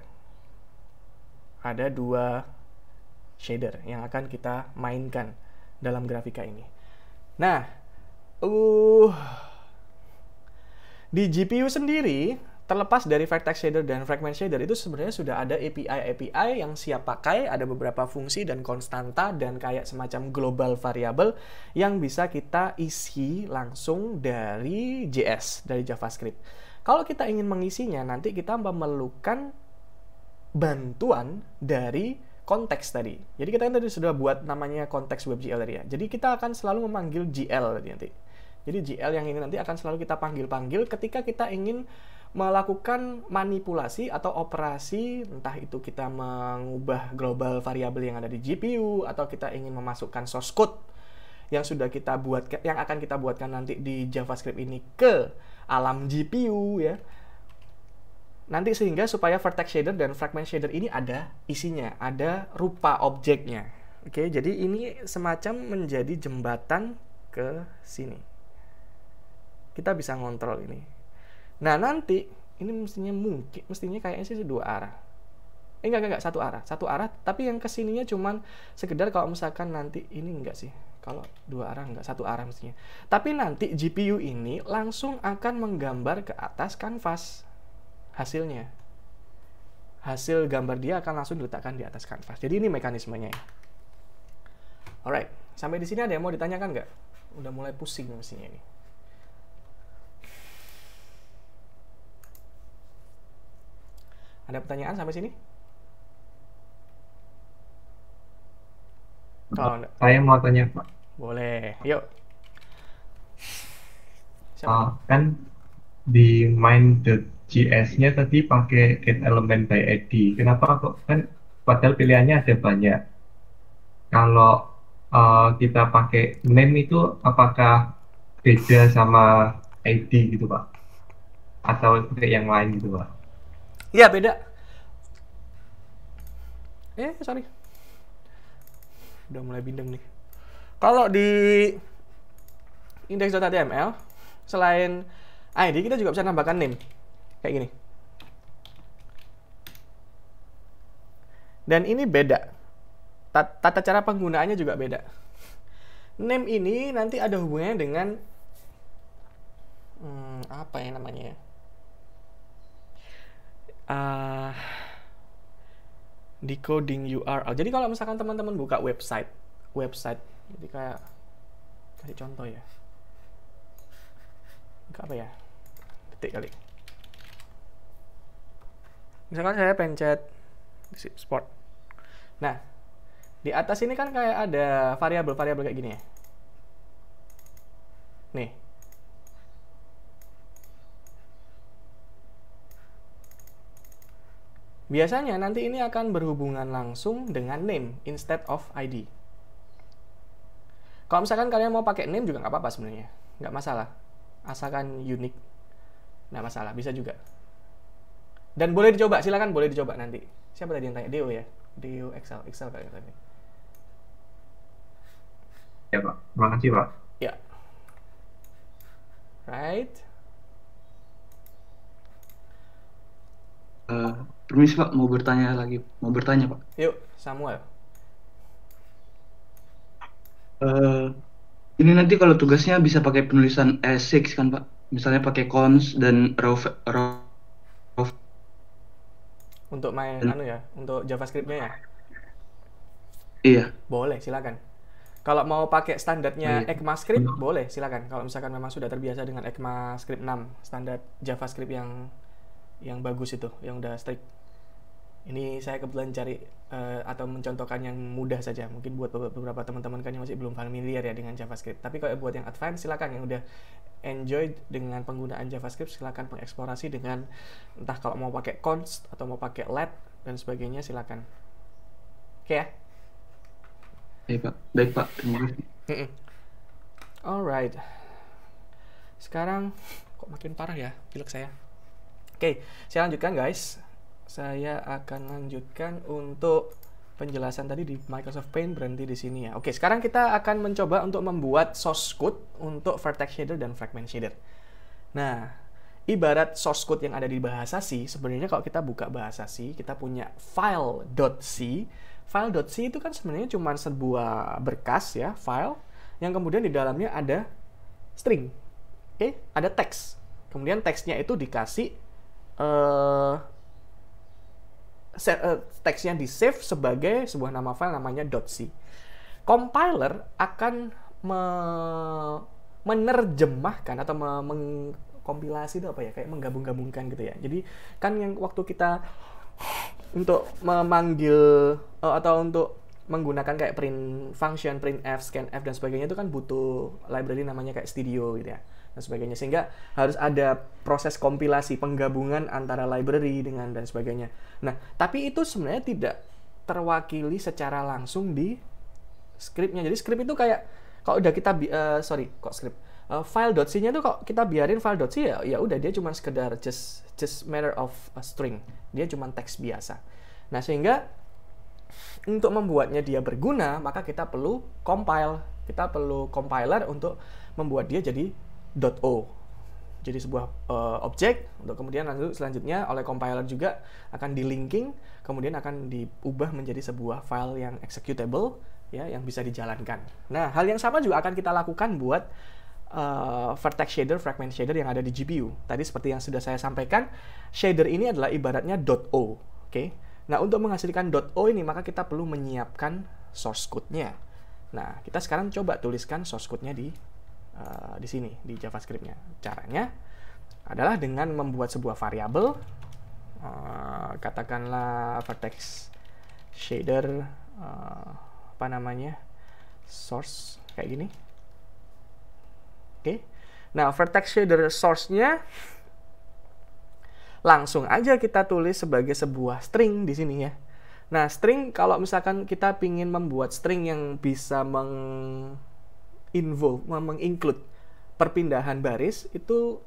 Ada dua shader yang akan kita mainkan dalam grafika ini. Nah, di GPU sendiri, terlepas dari vertex shader dan fragment shader, itu sebenarnya sudah ada API yang siap pakai, ada beberapa fungsi dan konstanta dan kayak semacam global variable yang bisa kita isi langsung dari JS, dari JavaScript. Kalau kita ingin mengisinya, nanti kita memerlukan bantuan dari konteks tadi. Jadi kita tadi sudah buat namanya konteks WebGL tadi ya. Jadi kita akan selalu memanggil GL nanti. Jadi GL yang ini nanti akan selalu kita panggil-panggil ketika kita ingin melakukan manipulasi atau operasi, entah itu kita mengubah global variabel yang ada di GPU atau kita ingin memasukkan source code yang sudah kita buat, yang akan kita buatkan nanti di JavaScript ini ke alam GPU ya. Nanti sehingga supaya vertex shader dan fragment shader ini ada isinya, ada rupa objeknya. Oke, jadi ini semacam menjadi jembatan ke sini. Kita bisa ngontrol ini. Nah, nanti ini mestinya kayaknya sih dua arah. Enggak, satu arah. Satu arah, tapi yang kesininya cuman sekedar kalau misalkan nanti ini enggak sih. Kalau dua arah enggak, satu arah mestinya. Tapi nanti GPU ini langsung akan menggambar ke atas kanvas hasilnya. Hasil gambar dia akan langsung diletakkan di atas kanvas. Jadi ini mekanismenya ya. Alright, sampai di sini ada yang mau ditanyakan nggak? Udah mulai pusing mestinya ini. Ada pertanyaan sampai sini? Kalau enggak, Saya mau tanya, Pak. boleh. Yuk. Siapa? Kan di main.js-nya tadi pakai getElement by ID. Kenapa kok kan padahal pilihannya ada banyak. Kalau kita pakai name itu apakah beda sama ID gitu, Pak? Atau pakai yang lain gitu, Pak? Iya, beda. Sorry. Udah mulai bindeng nih. Kalau di index.html, selain ID, kita juga bisa nambahkan name. Kayak gini. Dan ini beda. Tata cara penggunaannya juga beda. Name ini nanti ada hubungannya dengan apa ya namanya ya? Decoding URL. Jadi kalau misalkan teman-teman buka website, jadi kayak kasih contoh ya. Buka apa ya? Detik kali. Misalkan saya pencet sport. Nah, di atas ini kan kayak ada variabel-variabel kayak gini ya. Nih. Biasanya nanti ini akan berhubungan langsung dengan name instead of ID. Kalau misalkan kalian mau pakai name juga nggak apa-apa sebenarnya. Nggak masalah. Asalkan unik. Nggak masalah, bisa juga. Dan boleh dicoba, silakan boleh dicoba nanti. Siapa tadi yang tanya? Deo ya? Deo Excel kali tadi. Ya, Pak. Terima kasih, Pak. Ya. Right. Permisi Pak, mau bertanya Pak. Yuk, Samuel. Ini nanti kalau tugasnya bisa pakai penulisan ES6 kan Pak? Misalnya pakai cons dan raw Untuk main untuk JavaScript-nya ya? Iya. Boleh, silakan. Kalau mau pakai standarnya ECMAScript, boleh, silakan. Kalau misalkan memang sudah terbiasa dengan ECMAScript 6, standar JavaScript yang bagus itu, yang udah strict. Ini saya kebetulan cari atau mencontohkan yang mudah saja. Mungkin buat beberapa teman-teman kan yang masih belum familiar ya dengan JavaScript. Tapi kalau buat yang advance, silakan. Yang udah enjoy dengan penggunaan JavaScript, silakan mengeksplorasi dengan entah kalau mau pakai const atau mau pakai let dan sebagainya, silakan. Oke ya? Iya Pak, baik Pak, terima kasih. Alright. Sekarang kok makin parah ya pilek saya. Oke, saya lanjutkan guys. Saya akan lanjutkan untuk penjelasan tadi di Microsoft Paint, berhenti di sini ya. Oke, sekarang kita akan mencoba untuk membuat source code untuk vertex shader dan fragment shader. Nah, ibarat source code yang ada di bahasa C, sebenarnya kalau kita buka bahasa C, kita punya file.c. File.c itu kan sebenarnya cuma sebuah berkas ya, file, yang kemudian di dalamnya ada string. Oke, ada teks. Kemudian teksnya itu dikasih teksnya di save sebagai sebuah nama file namanya .c. Compiler akan menerjemahkan atau mengkompilasi itu apa ya, kayak menggabung-gabungkan gitu ya. Jadi kan yang waktu kita untuk memanggil atau untuk menggunakan kayak print function, printf, scanf dan sebagainya itu kan butuh library namanya kayak Studio gitu ya dan sebagainya, sehingga harus ada proses kompilasi penggabungan antara library dengan dan sebagainya. Nah, tapi itu sebenarnya tidak terwakili secara langsung di scriptnya. Jadi script itu kayak kalau udah kita file.c-nya tuh kalau kita biarin file.c ya udah dia cuma sekedar just matter of a string. Dia cuma teks biasa. Nah, sehingga untuk membuatnya dia berguna, maka kita perlu compile. Kita perlu compiler untuk membuat dia jadi .o. Jadi sebuah objek untuk kemudian selanjutnya oleh compiler juga akan di-linking, kemudian akan diubah menjadi sebuah file yang executable ya, yang bisa dijalankan. Nah, hal yang sama juga akan kita lakukan buat vertex shader, fragment shader yang ada di GPU. Tadi seperti yang sudah saya sampaikan, shader ini adalah ibaratnya .o. Oke. Nah, untuk menghasilkan .o ini maka kita perlu menyiapkan source code-nya. Nah, kita sekarang coba tuliskan source code-nya di sini di JavaScript-nya. Caranya adalah dengan membuat sebuah variabel, katakanlah vertex shader source kayak gini. Oke. Nah, vertex shader source-nya langsung aja kita tulis sebagai sebuah string di sini ya. Nah, string kalau misalkan kita ingin membuat string yang bisa menginclude perpindahan baris, itu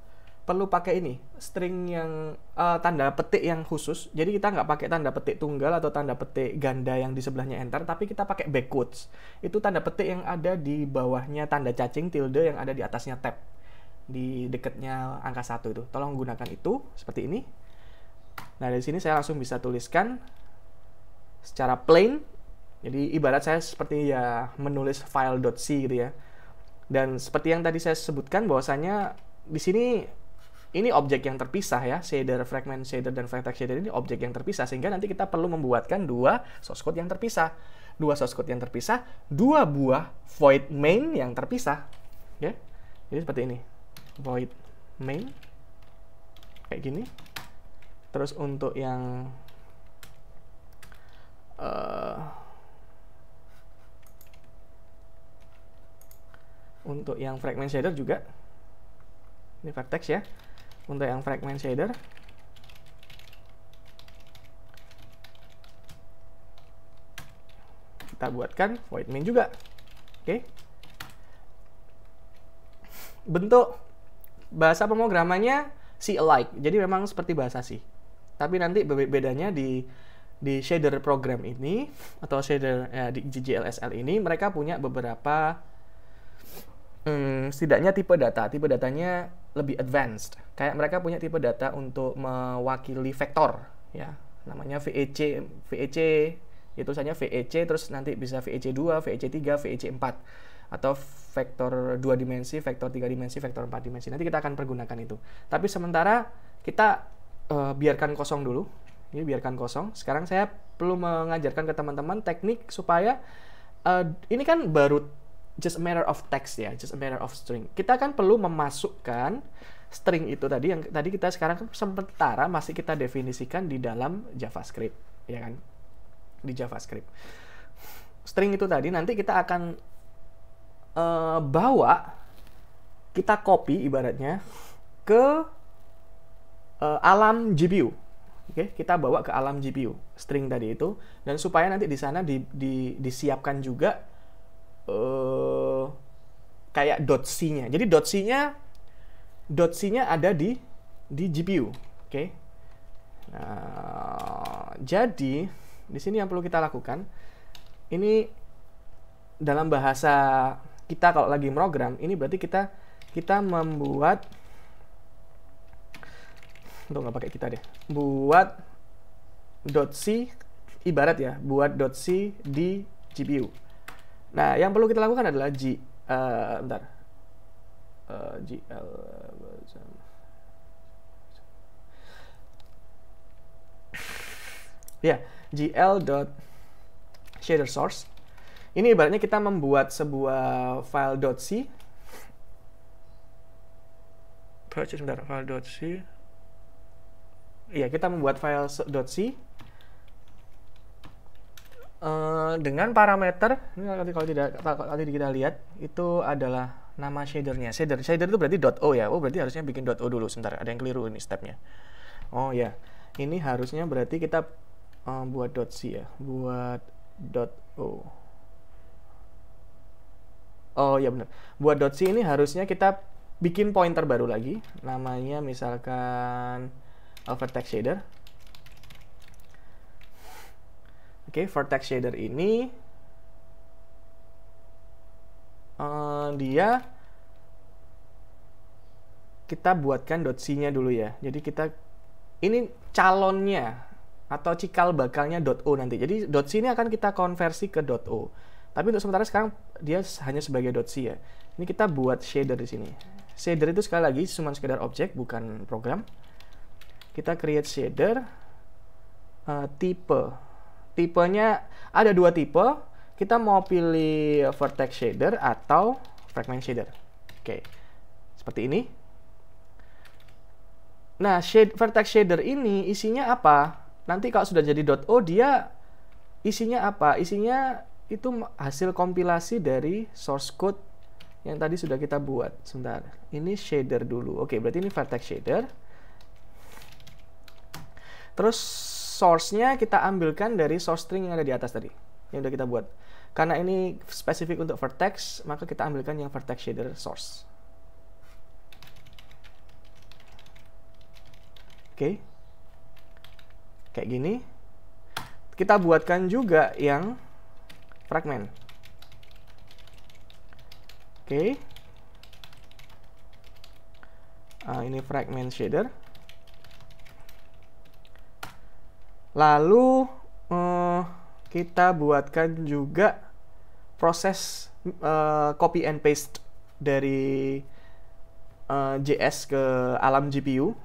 perlu pakai ini, string yang tanda petik yang khusus. Jadi kita nggak pakai tanda petik tunggal atau tanda petik ganda yang di sebelahnya enter, tapi kita pakai backquotes. Itu tanda petik yang ada di bawahnya tanda cacing tilde yang ada di atasnya tab. Di dekatnya angka 1 itu. Tolong gunakan itu seperti ini. Nah, dari sini saya langsung bisa tuliskan secara plain. Jadi ibarat saya seperti ya menulis file.c gitu ya. Dan seperti yang tadi saya sebutkan bahwasanya di sini ini objek yang terpisah ya, shader, fragment shader dan vertex shader ini objek yang terpisah, sehingga nanti kita perlu membuatkan dua source code yang terpisah. Dua source code yang terpisah, dua buah void main yang terpisah. Ya. Jadi seperti ini. Void main kayak gini. Terus untuk yang fragment shader juga ini vertex ya. Untuk yang fragment shader kita buatkan void main juga. Oke. Bentuk bahasa pemrogramannya C-alike, jadi memang seperti bahasa C. Tapi nanti bedanya di shader program ini atau shader di GGLSL ini, mereka punya beberapa setidaknya tipe data. Tipe datanya lebih advanced. Kayak mereka punya tipe data untuk mewakili vektor, ya, namanya VEC, itu saja VEC, terus nanti bisa VEC 2, VEC 3, VEC 4. Atau vektor 2 dimensi, vektor 3 dimensi, vektor 4 dimensi. Nanti kita akan pergunakan itu. Tapi sementara kita biarkan kosong dulu. Ini biarkan kosong. Sekarang saya perlu mengajarkan ke teman-teman teknik supaya ini kan baru just a matter of text ya, just a matter of string. Kita kan perlu memasukkan string itu tadi, yang tadi kita sekarang sementara masih kita definisikan di dalam JavaScript, ya kan? Di JavaScript. String itu tadi nanti kita akan bawa, kita copy ibaratnya ke alam GPU. Oke, kita bawa ke alam GPU string tadi itu, dan supaya nanti di sana disiapkan juga kayak .c-nya. Jadi .c-nya ada di GPU. Oke. Nah, jadi di sini yang perlu kita lakukan ini dalam bahasa kita kalau lagi program ini berarti kita membuat, nggak pakai kita deh, buat .c, ibarat ya, buat .c di GPU. Nah, yang perlu kita lakukan adalah GL ya, gl.shader source. Ini ibaratnya kita membuat sebuah file .c. File.c. Iya, kita membuat file .c. dengan parameter ini kalau kita lihat itu adalah nama shadernya. Shader itu berarti .o ya. Oh, berarti harusnya bikin .o dulu. Sebentar, ada yang keliru ini stepnya. Oh ya, ini harusnya berarti kita buat .c ya, buat .o. Oh ya benar. Buat .c ini harusnya kita bikin pointer baru lagi, namanya misalkan vertex shader. Oke, vertex shader ini dia kita buatkan .c-nya dulu ya. Jadi ini calonnya atau cikal bakalnya .o nanti. Jadi .c ini akan kita konversi ke .o. Tapi untuk sementara sekarang dia hanya sebagai .c ya. Ini kita buat shader di sini. Shader itu sekali lagi cuma sekedar objek, bukan program. Kita create shader tipe. Tipenya ada 2 tipe. Kita mau pilih vertex shader atau fragment shader. Oke, seperti ini. Nah, vertex shader ini isinya apa? Nanti kalau sudah jadi .o, dia isinya apa? Isinya itu hasil kompilasi dari source code yang tadi sudah kita buat. Sebentar, ini shader dulu. Oke, berarti ini vertex shader. Terus source-nya kita ambilkan dari source string yang ada di atas tadi, yang udah kita buat. Karena ini spesifik untuk vertex, maka kita ambilkan yang vertex shader source. Oke. Kayak gini. Kita buatkan juga yang fragment. Oke. Ini fragment shader. Lalu kita buatkan juga proses copy and paste dari JS ke alam GPU.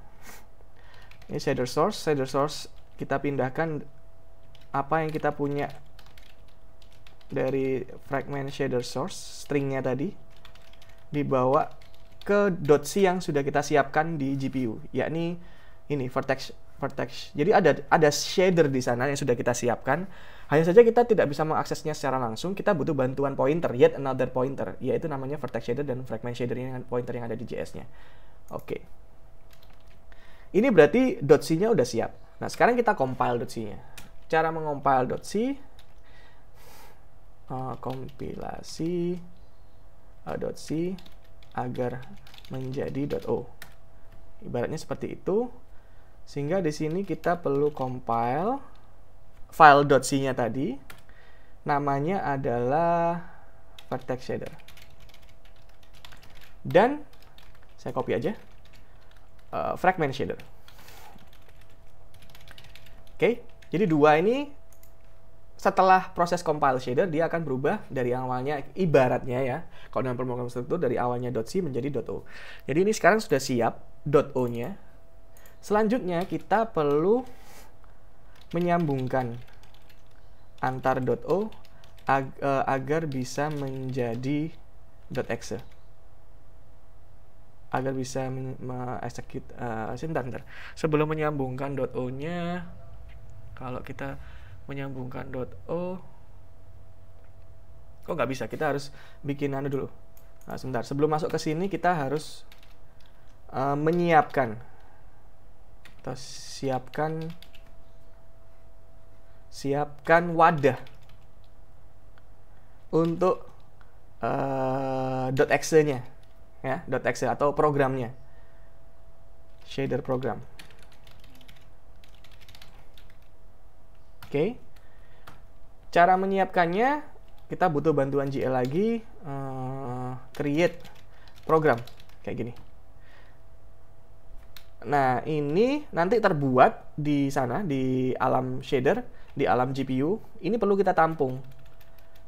Ini shader source kita pindahkan apa yang kita punya dari fragment shader source stringnya tadi, dibawa ke .c yang sudah kita siapkan di GPU, yakni ini vertex. Jadi ada shader di sana yang sudah kita siapkan. Hanya saja kita tidak bisa mengaksesnya secara langsung. Kita butuh bantuan pointer, yet another pointer, yaitu namanya vertex shader dan fragment shader ini pointer yang ada di JS-nya. Oke. Ini berarti .c-nya udah siap. Nah, sekarang kita compile .c-nya. Cara mengompile .c, kompilasi .c agar menjadi .o. Ibaratnya seperti itu. Sehingga di sini kita perlu compile file .c-nya tadi. Namanya adalah vertex shader. Dan saya copy aja. Fragment shader. Oke, jadi 2 ini setelah proses compile shader dia akan berubah dari awalnya, ibaratnya ya, kalau dalam pemrograman struktur dari awalnya .c menjadi .o. Jadi ini sekarang sudah siap .o-nya. Selanjutnya kita perlu menyambungkan antar .o agar bisa menjadi .exe. Agar bisa execute sebentar. Sebelum menyambungkan .o-nya, kalau kita menyambungkan .o kok nggak bisa, kita harus bikin dulu. Nah, sebentar, sebelum masuk ke sini kita harus menyiapkan atau siapkan wadah untuk .exe-nya ya, .exe atau programnya, shader program. Oke. Cara menyiapkannya kita butuh bantuan GL lagi, create program kayak gini. Nah, ini nanti terbuat di sana di alam shader, di alam GPU. Ini perlu kita tampung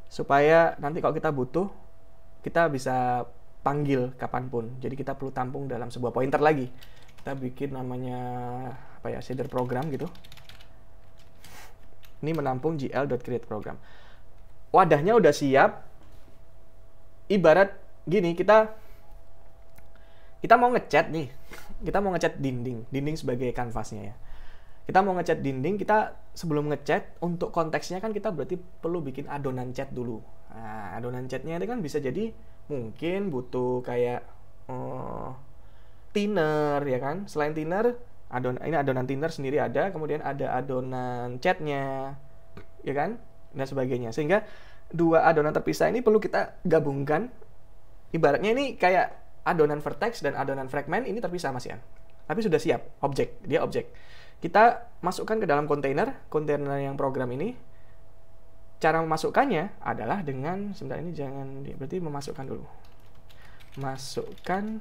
supaya nanti kalau kita butuh kita bisa panggil kapanpun. Jadi kita perlu tampung dalam sebuah pointer lagi. Kita bikin namanya apa ya, shader program gitu. Ini menampung gl.createProgram. Wadahnya udah siap. Ibarat gini, kita mau ngecat nih. Kita mau ngecat dinding sebagai kanvasnya ya. Kita mau ngecat dinding, kita sebelum ngecat untuk konteksnya kan kita berarti perlu bikin adonan cat dulu. Nah, adonan catnya itu kan bisa jadi mungkin butuh kayak thinner ya kan. Selain thinner, ini adonan thinner sendiri ada, kemudian ada adonan catnya ya kan, dan sebagainya. Sehingga dua adonan terpisah ini perlu kita gabungkan. Ibaratnya ini kayak adonan vertex dan adonan fragment ini terpisah Mas Ian. Tapi sudah siap, dia objek. Kita masukkan ke dalam kontainer yang program ini. Cara memasukkannya adalah dengan, sebentar ini jangan, berarti memasukkan dulu. Masukkan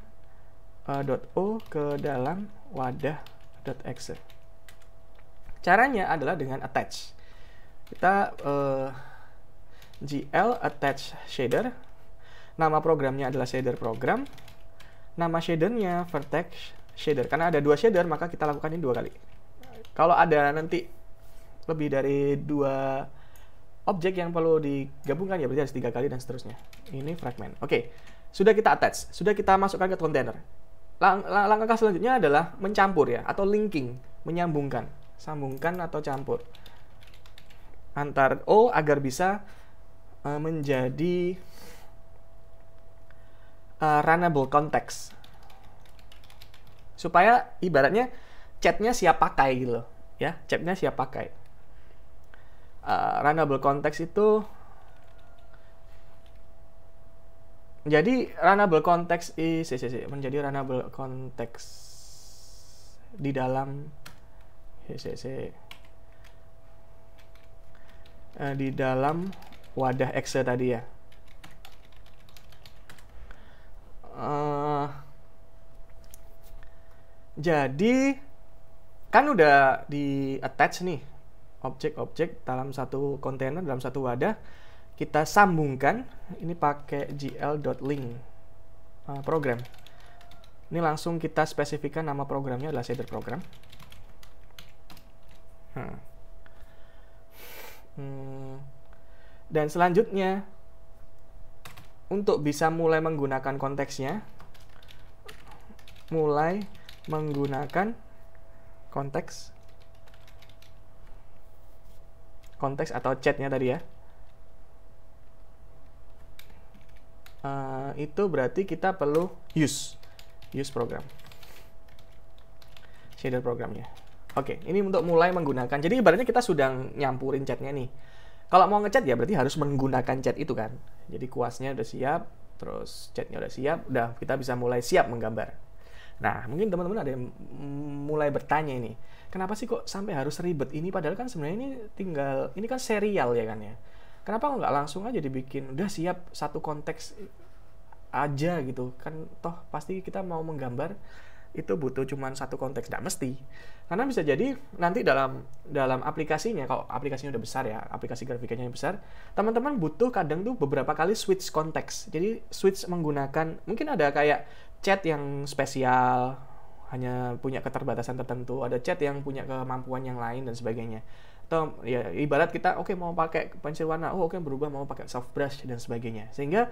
.o ke dalam wadah.exe. Caranya adalah dengan attach. Kita gl attach shader. Nama programnya adalah shader program. Nama shadernya vertex shader. Karena ada dua shader, maka kita lakukan ini 2 kali. Kalau ada nanti lebih dari 2 objek yang perlu digabungkan, ya berarti harus 3 kali dan seterusnya. Ini fragment. Oke, sudah kita attach, sudah kita masukkan ke kontainer. Langkah selanjutnya adalah mencampur ya, atau linking, menyambungkan, sambungkan atau campur antar O agar bisa menjadi runnable context. Supaya ibaratnya chatnya siap pakai gitu loh, ya, chatnya siap pakai. Runnable context itu, jadi runnable context menjadi runnable context di dalam di dalam wadah exe tadi ya. Jadi kan udah di attach nih objek-objek dalam satu kontainer, dalam satu wadah. Kita sambungkan ini pakai gl.link program. Ini langsung kita spesifikkan nama programnya adalah shader program. Dan selanjutnya untuk bisa mulai menggunakan konteksnya, mulai menggunakan konteks atau chatnya tadi ya. Itu berarti kita perlu use program, shader programnya. Oke, ini untuk mulai menggunakan. Jadi ibaratnya kita sudah nyampurin chatnya nih. Kalau mau ngechat ya berarti harus menggunakan chat itu kan. Jadi kuasnya udah siap, terus chatnya udah siap, udah kita bisa mulai siap menggambar. Nah, mungkin teman-teman ada yang mulai bertanya ini, kenapa sih kok sampai harus ribet ini? Padahal kan sebenarnya ini kan serial ya kan ya. Kenapa nggak langsung aja dibikin, udah siap satu konteks aja gitu kan, toh pasti kita mau menggambar itu butuh cuman satu konteks, nggak mesti. Karena bisa jadi nanti dalam aplikasinya, kalau aplikasinya udah besar ya, aplikasi grafikanya yang besar, teman-teman butuh kadang tuh beberapa kali switch konteks. Jadi switch menggunakan, mungkin ada kayak chat yang spesial, hanya punya keterbatasan tertentu, ada chat yang punya kemampuan yang lain dan sebagainya. Atau ya ibarat kita mau pakai pensil warna, berubah mau pakai soft brush dan sebagainya. Sehingga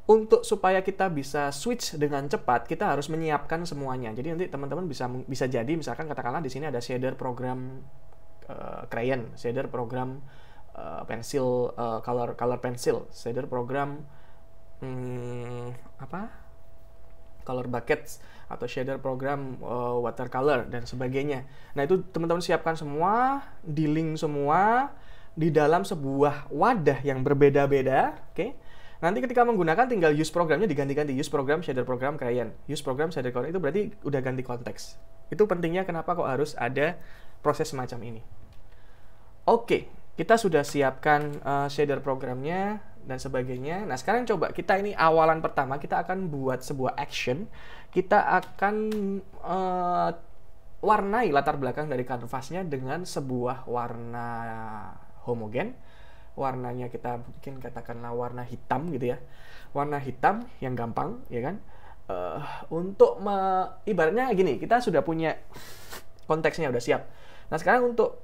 untuk supaya kita bisa switch dengan cepat, kita harus menyiapkan semuanya. Jadi nanti teman-teman bisa jadi misalkan katakanlah di sini ada shader program crayon, shader program pensil, color pencil, shader program color buckets, atau shader program watercolor dan sebagainya. Nah, itu teman-teman siapkan semua, di-link semua di dalam sebuah wadah yang berbeda-beda, oke? Nanti ketika menggunakan tinggal use programnya diganti-ganti, use program, shader program, crayon, use program, shader crayon, itu berarti udah ganti konteks. Itu pentingnya kenapa kok harus ada proses semacam ini. Oke, kita sudah siapkan shader programnya dan sebagainya. Nah, sekarang coba kita ini awalan pertama, kita akan buat sebuah action. Kita akan warnai latar belakang dari kanvasnya dengan sebuah warna homogen. Warnanya kita mungkin katakanlah warna hitam gitu ya, warna hitam yang gampang ya kan. Untuk ibaratnya gini, kita sudah punya konteksnya, udah siap. Nah, sekarang untuk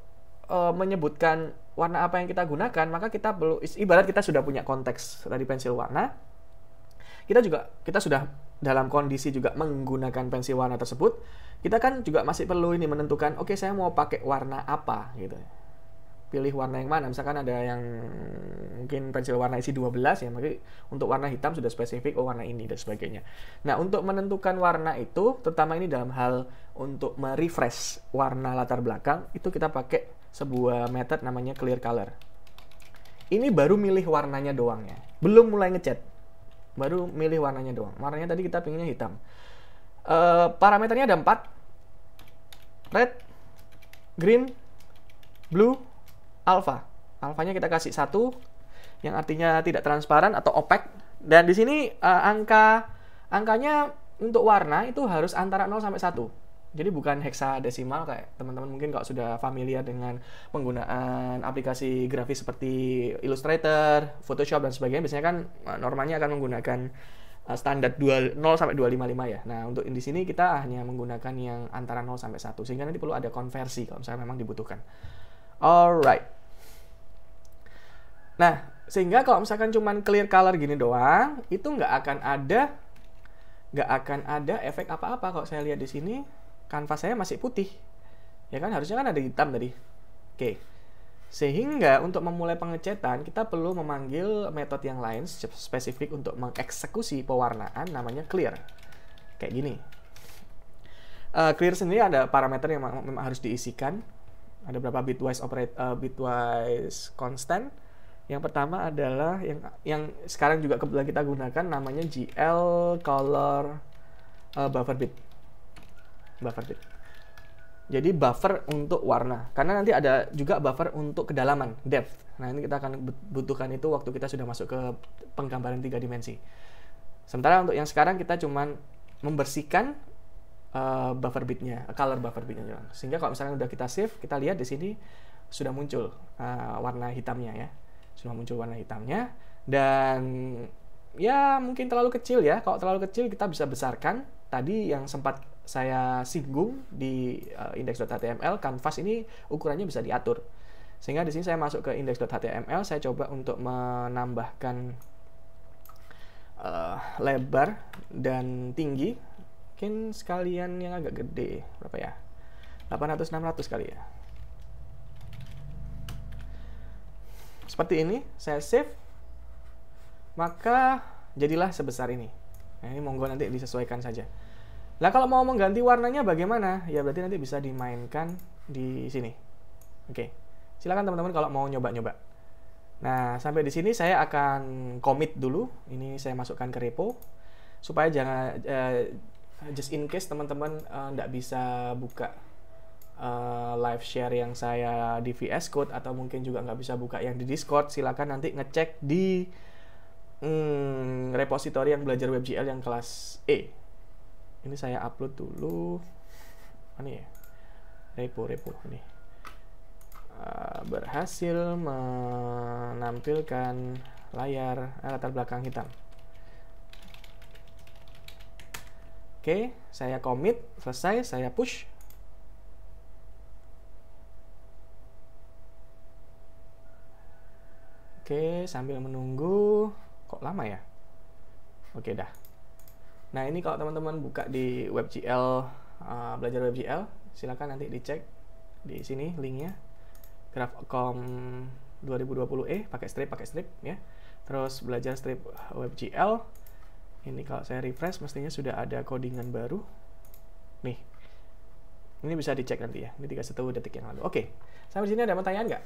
menyebutkan warna apa yang kita gunakan, maka kita perlu, ibarat kita sudah punya konteks tadi pensil warna, kita sudah dalam kondisi juga menggunakan pensil warna tersebut, kita kan juga masih perlu ini menentukan, oke, saya mau pakai warna apa gitu. Pilih warna yang mana, misalkan ada yang mungkin pensil warna isi 12 ya, maka untuk warna hitam sudah spesifik, oh warna ini dan sebagainya. Nah, untuk menentukan warna itu, terutama ini dalam hal untuk merefresh warna latar belakang, itu kita pakai sebuah method namanya clear color. Ini baru milih warnanya doang ya, belum mulai ngecat, baru milih warnanya doang. Warnanya tadi kita pinginnya hitam. Parameternya ada 4, red, green, blue, alpha. Alphanya kita kasih 1, yang artinya tidak transparan atau opaque. Dan di sini angkanya untuk warna itu harus antara 0 sampai 1. Jadi bukan heksadesimal kayak teman-teman mungkin kalau sudah familiar dengan penggunaan aplikasi grafis seperti Illustrator, Photoshop dan sebagainya, biasanya kan normalnya akan menggunakan standar 0 sampai 255 ya. Nah, untuk di sini kita hanya menggunakan yang antara 0 sampai 1 sehingga nanti perlu ada konversi kalau misalnya memang dibutuhkan. Alright. Nah, sehingga kalau misalkan cuman clear color gini doang, itu nggak akan ada efek apa-apa. Kalau saya lihat di sini, kanvas saya masih putih. Ya kan, harusnya kan ada hitam tadi. Oke. Sehingga untuk memulai pengecatan, kita perlu memanggil metode yang lain spesifik untuk mengeksekusi pewarnaan, namanya clear. Kayak gini. Clear sendiri ada parameter yang memang harus diisikan. Ada berapa bitwise constant. Yang pertama adalah yang sekarang juga kebetulan kita gunakan, namanya GL color buffer bit. Jadi buffer untuk warna. Karena nanti ada juga buffer untuk kedalaman, depth. Nah, ini kita akan butuhkan itu waktu kita sudah masuk ke penggambaran 3 dimensi. Sementara untuk yang sekarang kita cuman membersihkan buffer bitnya, color buffer bitnya. Sehingga kalau misalnya udah kita save, kita lihat di sini sudah muncul warna hitamnya ya. Sudah muncul warna hitamnya, dan ya mungkin terlalu kecil ya. Kalau terlalu kecil kita bisa besarkan. Tadi yang sempat saya singgung di index.html, canvas ini ukurannya bisa diatur. Sehingga di sini saya masuk ke index.html, saya coba untuk menambahkan lebar dan tinggi. Mungkin sekalian yang agak gede, berapa ya? 800-600 kali ya. Seperti ini, saya save, maka jadilah sebesar ini. Nah, ini monggo nanti disesuaikan saja. Nah, kalau mau mengganti warnanya bagaimana? Ya berarti nanti bisa dimainkan di sini. Oke, silakan teman-teman kalau mau nyoba-nyoba. Nah, sampai di sini saya akan commit dulu. Ini saya masukkan ke repo, supaya jangan just in case teman-teman nggak bisa buka live share yang saya di VS Code, atau mungkin juga nggak bisa buka yang di Discord, silakan nanti ngecek di repository yang belajar WebGL yang kelas E. Ini saya upload dulu. Ini ya, repo ini berhasil menampilkan layar latar belakang hitam. Oke, saya commit, selesai, saya push. Oke, sambil menunggu, kok lama ya? Oke dah. Nah, ini kalau teman-teman buka di WebGL, belajar WebGL, silakan nanti dicek di sini linknya, Graph.com 2020E, pakai strip ya. Terus belajar strip WebGL. Ini kalau saya refresh, mestinya sudah ada codingan baru. Nih, ini bisa dicek nanti ya. Ini 31 detik yang lalu. Oke, sampai sini ada pertanyaan nggak?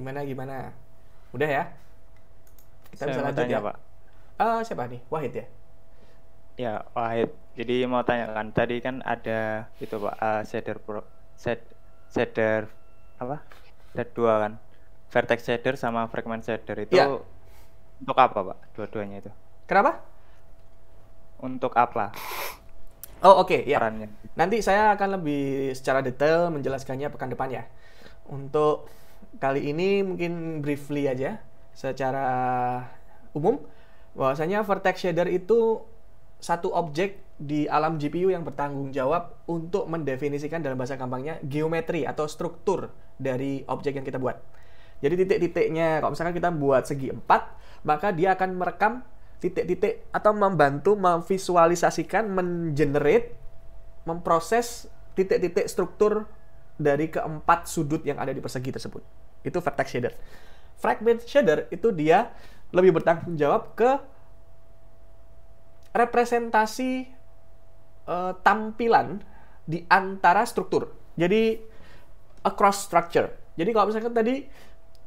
Gimana? Udah ya? Kita bisa lanjut ya, Pak. Siapa nih? Wahid ya? Ya, Wahid. Jadi mau tanyakan, tadi kan ada itu Pak, shader apa? Ada 2 kan? Vertex shader sama fragment shader itu ya. Untuk apa Pak? Dua-duanya itu? Kenapa? Untuk apa? Oh oke, ya. Perannya. Nanti saya akan lebih secara detail menjelaskannya pekan depan ya. Untuk kali ini mungkin briefly aja secara umum bahwasanya vertex shader itu satu objek di alam GPU yang bertanggung jawab untuk mendefinisikan dalam bahasa gampangnya geometri atau struktur dari objek yang kita buat. Jadi titik-titiknya, kalau misalkan kita buat segi 4, maka dia akan merekam titik-titik atau membantu memvisualisasikan, mengenerate, memproses titik-titik struktur dari keempat sudut yang ada di persegi tersebut. Itu vertex shader. Fragment shader itu dia lebih bertanggung jawab ke representasi tampilan di antara struktur. Jadi across structure. Jadi kalau misalkan tadi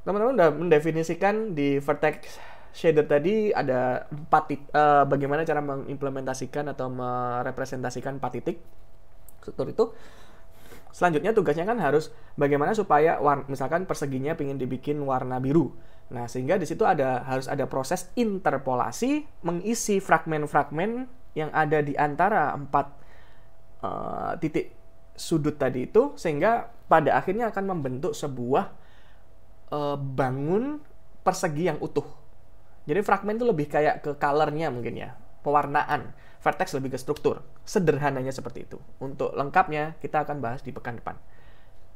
teman-teman udah mendefinisikan di vertex shader tadi ada 4 bagaimana cara mengimplementasikan atau merepresentasikan 4 titik struktur itu. Selanjutnya tugasnya kan harus bagaimana supaya misalkan perseginya ingin dibikin warna biru. Nah, sehingga di situ harus ada proses interpolasi mengisi fragmen-fragmen yang ada di antara 4 titik sudut tadi itu, sehingga pada akhirnya akan membentuk sebuah bangun persegi yang utuh. Jadi fragmen itu lebih kayak ke color-nya mungkin ya, pewarnaan. Vertex lebih ke struktur. Sederhananya seperti itu. Untuk lengkapnya kita akan bahas di pekan depan.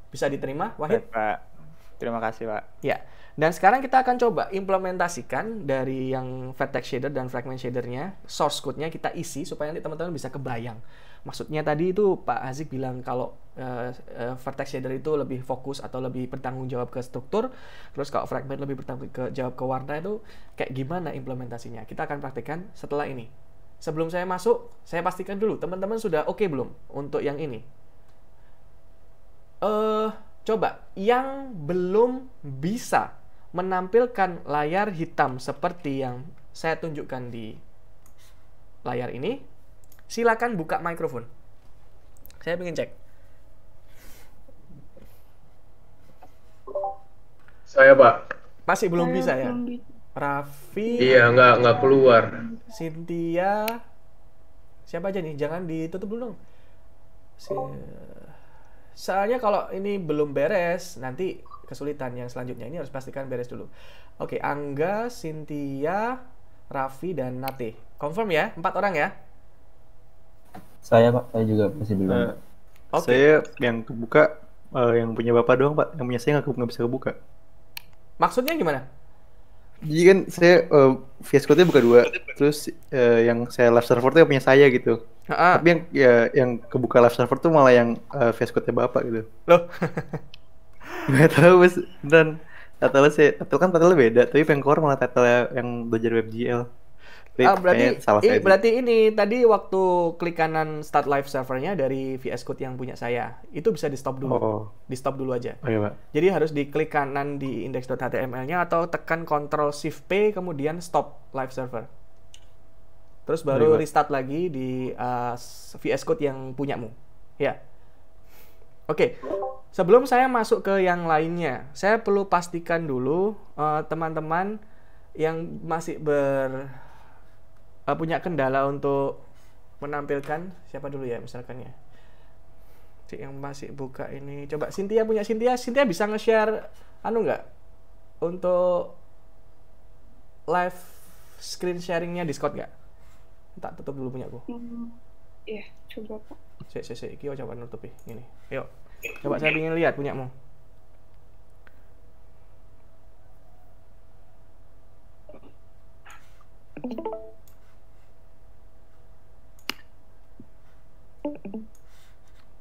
Bisa diterima, Wahid? Baik, Pak. Terima kasih, Pak. Ya. Dan sekarang kita akan coba implementasikan dari yang vertex shader dan fragment shadernya, source code-nya kita isi supaya nanti teman-teman bisa kebayang. Maksudnya tadi itu Pak Hazik bilang kalau vertex shader itu lebih fokus atau lebih bertanggung jawab ke struktur, terus kalau fragment lebih bertanggung jawab ke warna, itu kayak gimana implementasinya. Kita akan praktikkan setelah ini. Sebelum saya masuk, saya pastikan dulu teman-teman sudah oke belum untuk yang ini. Coba yang belum bisa menampilkan layar hitam seperti yang saya tunjukkan di layar ini, silakan buka mikrofon. Saya ingin cek. Saya, Pak. Masih belum bisa ya? belum bisa. Raffi, Iya, nggak keluar. Cynthia, siapa aja nih? Jangan ditutup dulu dong. Soalnya kalau ini belum beres, nanti kesulitan yang selanjutnya. Ini harus pastikan beres dulu. Oke, Angga, Cynthia, Raffi, dan Nate. Confirm ya? 4 orang ya? Saya Pak, saya juga masih belum. Oke. Saya yang kebuka yang punya Bapak doang, Pak. Yang punya saya nggak bisa kebuka. Maksudnya gimana? Jadi kan saya VS Code-nya buka 2, terus yang saya live server tuh yang punya saya gitu. Tapi yang kebuka live server tuh malah yang VS Code-nya Bapak gitu. Loh. Nggak tahu, Mas. Dan title kan title beda, tapi yang keluar malah title yang belajar WebGL. Berarti ini tadi waktu klik kanan start live servernya dari VS Code yang punya saya, itu bisa di stop dulu. Di stop dulu aja. Oh iya, Pak. Jadi harus diklik kanan di index.html-nya atau tekan Ctrl Shift P kemudian stop live server. Terus baru restart lagi di VS Code yang punyamu. Ya. Oke. Sebelum saya masuk ke yang lainnya, saya perlu pastikan dulu teman-teman yang masih punya kendala untuk menampilkan, siapa dulu ya misalkan ya, yang masih buka ini, coba Cynthia bisa nge-share nggak untuk live screen sharingnya Discord nggak? Tak tutup dulu punya aku. Iya, coba Pak. Kyo coba nutupi ini. Yuk, coba saya ingin lihat punyamu.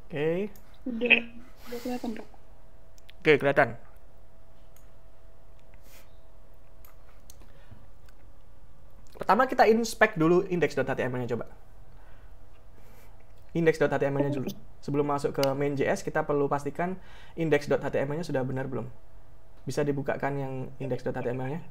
Oke. Udah kelihatan, Pak. Oke, kelihatan. Pertama kita inspect dulu index.html-nya coba. Index.html-nya dulu. Sebelum masuk ke main.js, kita perlu pastikan index.html-nya sudah benar belum. Bisa dibukakan yang index.html-nya.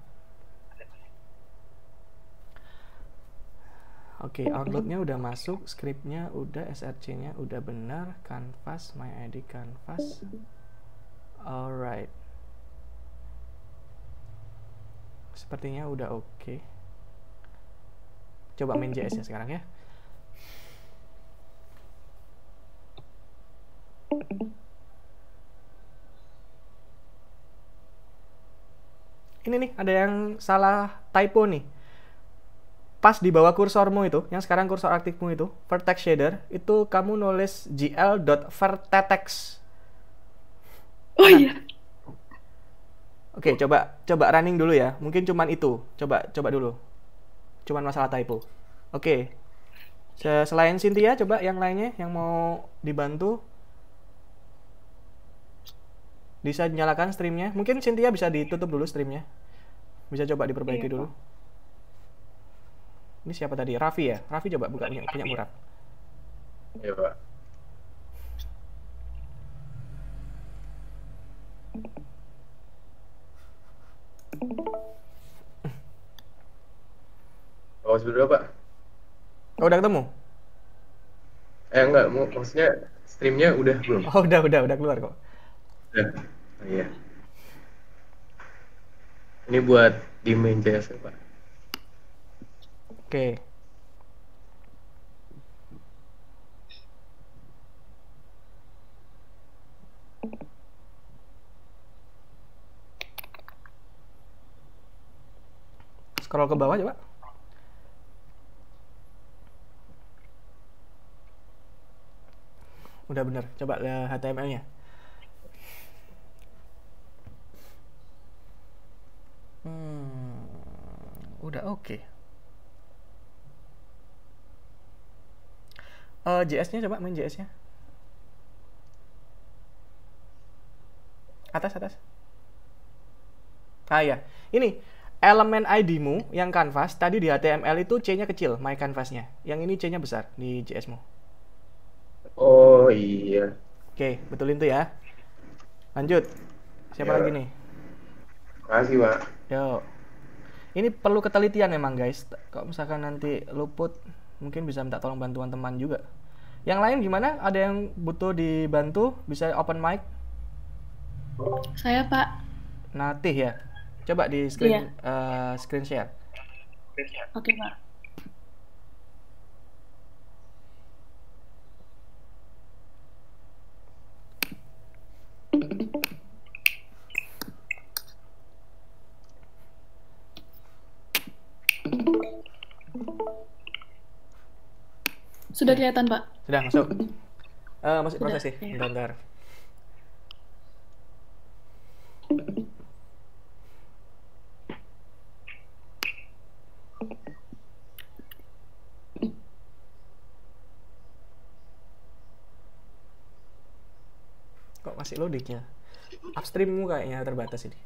Oke, outload-nya udah masuk, script-nya udah, src-nya udah benar, canvas, my id canvas. Alright. Sepertinya udah oke. Coba main JS ya sekarang ya. Ini nih, ada yang salah typo nih. pas di bawah kursormu itu, yang sekarang kursor aktifmu itu, vertex shader, itu kamu nulis gl.vertex. Oh iya. Oke, coba running dulu ya. Mungkin cuman itu. Coba dulu. Cuman masalah typo. Oke. Selain Cynthia, coba yang lainnya yang mau dibantu. Bisa nyalakan streamnya. Mungkin Cynthia bisa ditutup dulu streamnya. Bisa coba diperbaiki dulu. Ini siapa tadi? Raffi ya? Raffi coba buka punya Murad. Iya, Pak. Awas dulu, Pak. Oh, udah ketemu? Enggak, maksudnya streamnya udah belum? Oh, udah keluar kok. Udah. Oh, iya. Ini buat di main JS ya, Pak. Oke. Scroll ke bawah coba. Udah bener. Coba HTML-nya. Udah oke. JS-nya coba main JS-nya. Atas. Ah ya, ini elemen ID-mu yang canvas tadi di HTML itu C-nya kecil, my canvas-nya. Yang ini C-nya besar di JS-mu. Oh iya. Oke, betulin tuh ya. Lanjut. Siapa lagi nih? Makasih, Pak. Yo. Ini perlu ketelitian memang guys. Kalau misalkan nanti luput, mungkin bisa minta tolong bantuan teman juga. Yang lain gimana? Ada yang butuh dibantu? Bisa open mic? Saya, Pak. Natih ya. Coba di screen screen share. Oke, Pak. Sudah kelihatan, Pak? Sudah masuk. Masih proses sih. Bentar. Kok masih loadingnya? Upstreammu kayaknya terbatas ini.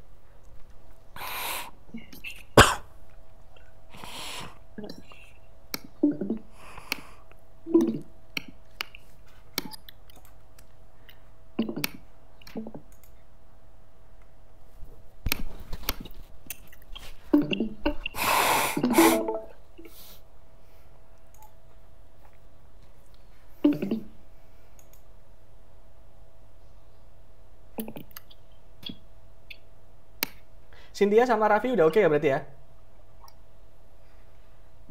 Cynthia sama Raffi udah oke ya berarti ya?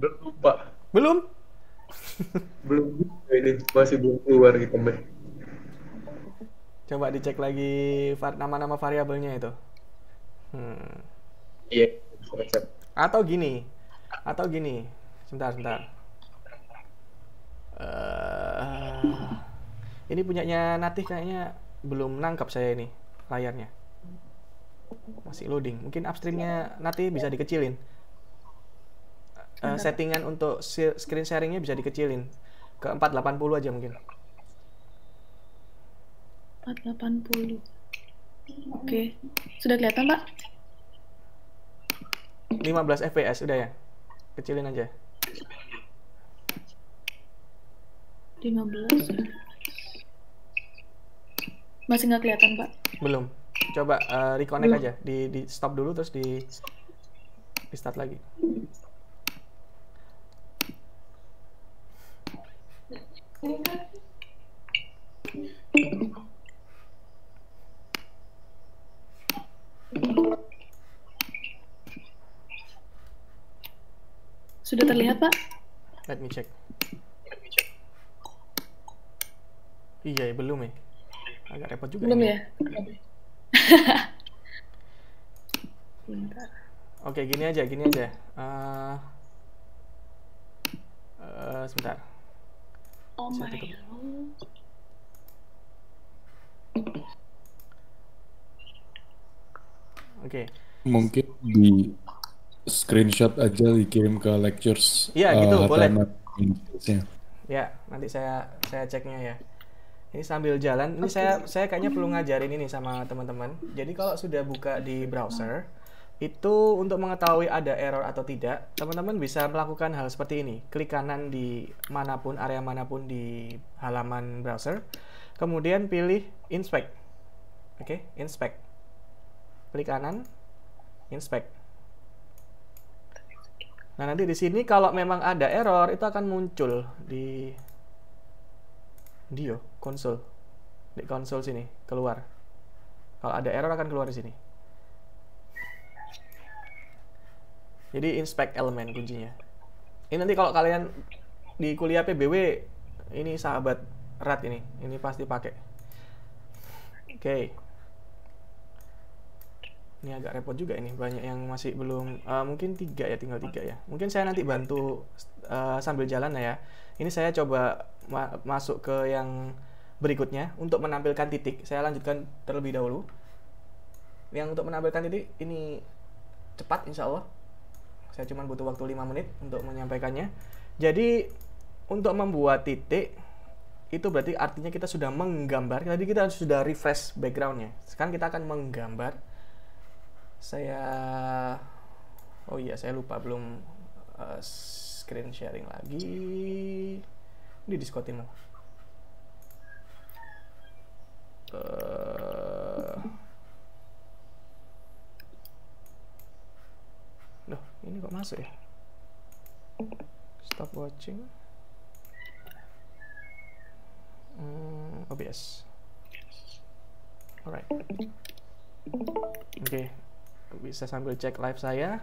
Belum, Pak. Belum? Belum. Ini masih belum keluar gitu, Mbak. Coba dicek lagi nama-nama variabelnya itu. Iya. Atau gini. Sebentar. Ini punyanya Natih kayaknya belum nangkap saya ini layarnya. Masih loading. Mungkin upstreamnya Natih bisa dikecilin. Settingan untuk screen sharingnya bisa dikecilin ke 480 aja mungkin. 480. Oke. Sudah kelihatan, Pak? 15 fps udah ya? Kecilin aja. 15. Masih nggak kelihatan, Pak? Belum. Coba reconnect aja. Di stop dulu terus di start lagi. Sudah terlihat, Pak? Let me check. Iya, belum ya. Agak repot juga. Belum ini. ya? Bentar. Oke, gini aja. Sebentar. Oh Saya my tutup. lord. Oke. Mungkin di screenshot aja dikirim ke lectures. Iya, gitu, boleh. HTML. Ya, nanti saya ceknya ya. Ini sambil jalan, ini saya kayaknya perlu ngajarin ini sama teman-teman. Jadi kalau sudah buka di browser, itu untuk mengetahui ada error atau tidak, teman-teman bisa melakukan hal seperti ini. Klik kanan di manapun, area manapun di halaman browser. Kemudian pilih inspect. Oke, inspect. Klik kanan, inspect. Nah, nanti di sini kalau memang ada error, itu akan muncul di konsol. Di konsol sini, keluar. Kalau ada error akan keluar di sini. Jadi inspect elemen kuncinya. Ini nanti kalau kalian di kuliah PBW, ini sahabat erat ini pasti pakai. Oke. Ini agak repot juga ini, banyak yang masih belum, mungkin tinggal 3 ya. Mungkin saya nanti bantu sambil jalan ya. Ini saya coba masuk ke yang berikutnya untuk menampilkan titik. Saya lanjutkan terlebih dahulu. Yang untuk menampilkan titik ini cepat insya Allah. Saya cuma butuh waktu 5 menit untuk menyampaikannya. Jadi untuk membuat titik itu berarti artinya kita sudah menggambar. Tadi kita sudah refresh backgroundnya. Sekarang kita akan menggambar. Saya lupa belum screen sharing lagi. Di Discord-in loh. Loh, ini kok masuk ya? Stop watching. OBS. Alright. Oke. Bisa sambil cek live saya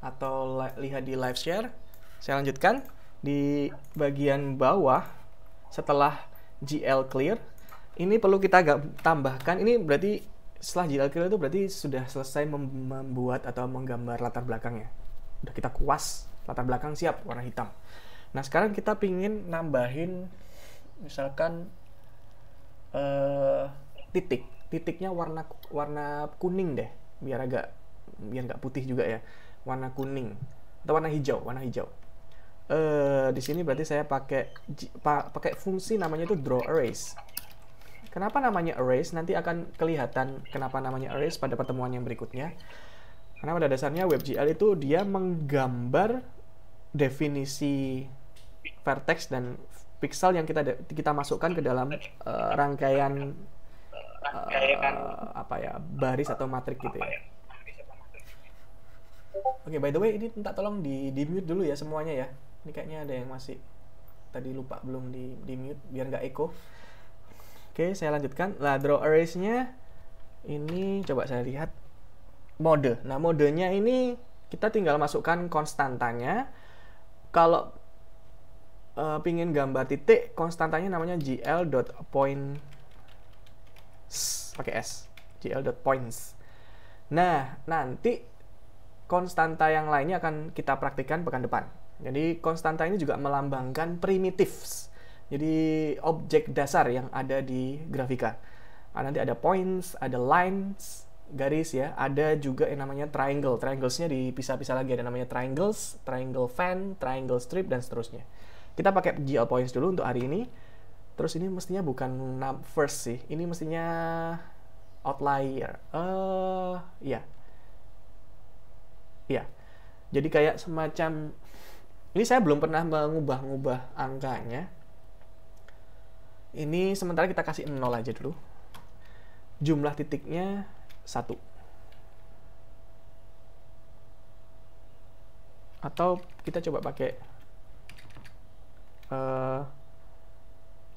atau lihat di live share. Saya lanjutkan di bagian bawah setelah GL clear. Ini perlu kita tambahkan. Ini berarti setelah GL clear itu berarti sudah selesai membuat atau menggambar latar belakangnya. Udah kita kuas, latar belakang siap warna hitam. Nah sekarang kita pingin nambahin misalkan titiknya warna kuning deh, biar nggak putih juga ya, warna kuning atau warna hijau. Di sini berarti saya pakai fungsi namanya itu draw erase. Kenapa namanya erase? Nanti akan kelihatan kenapa namanya erase pada pertemuan yang berikutnya. Karena pada dasarnya WebGL itu dia menggambar definisi vertex dan pixel yang kita masukkan ke dalam rangkaian baris atau matrik gitu ya. Oke, by the way ini minta tolong di mute dulu ya semuanya ya. Ini kayaknya ada yang masih tadi lupa belum di mute biar nggak echo. Oke, saya lanjutkan. Lah draw erase-nya ini coba saya lihat mode. Nah, modenya ini kita tinggal masukkan konstantanya. Kalau pingin gambar titik, konstantanya namanya gl.point pakai S, gl.points. Nah, nanti konstanta yang lainnya akan kita praktikkan pekan depan. Jadi konstanta ini juga melambangkan primitives. Jadi objek dasar yang ada di grafika. Nanti ada points, ada lines, garis ya. Ada juga yang namanya triangle. Trianglesnya dipisah-pisah lagi. Ada namanya triangles, triangle fan, triangle strip, dan seterusnya. Kita pakai GL points dulu untuk hari ini. Terus ini mestinya bukan first sih. Ini mestinya outlier. Iya. Jadi kayak semacam, ini saya belum pernah mengubah-ubah angkanya. Ini sementara kita kasih 0 aja dulu. Jumlah titiknya 1. Atau kita coba pakai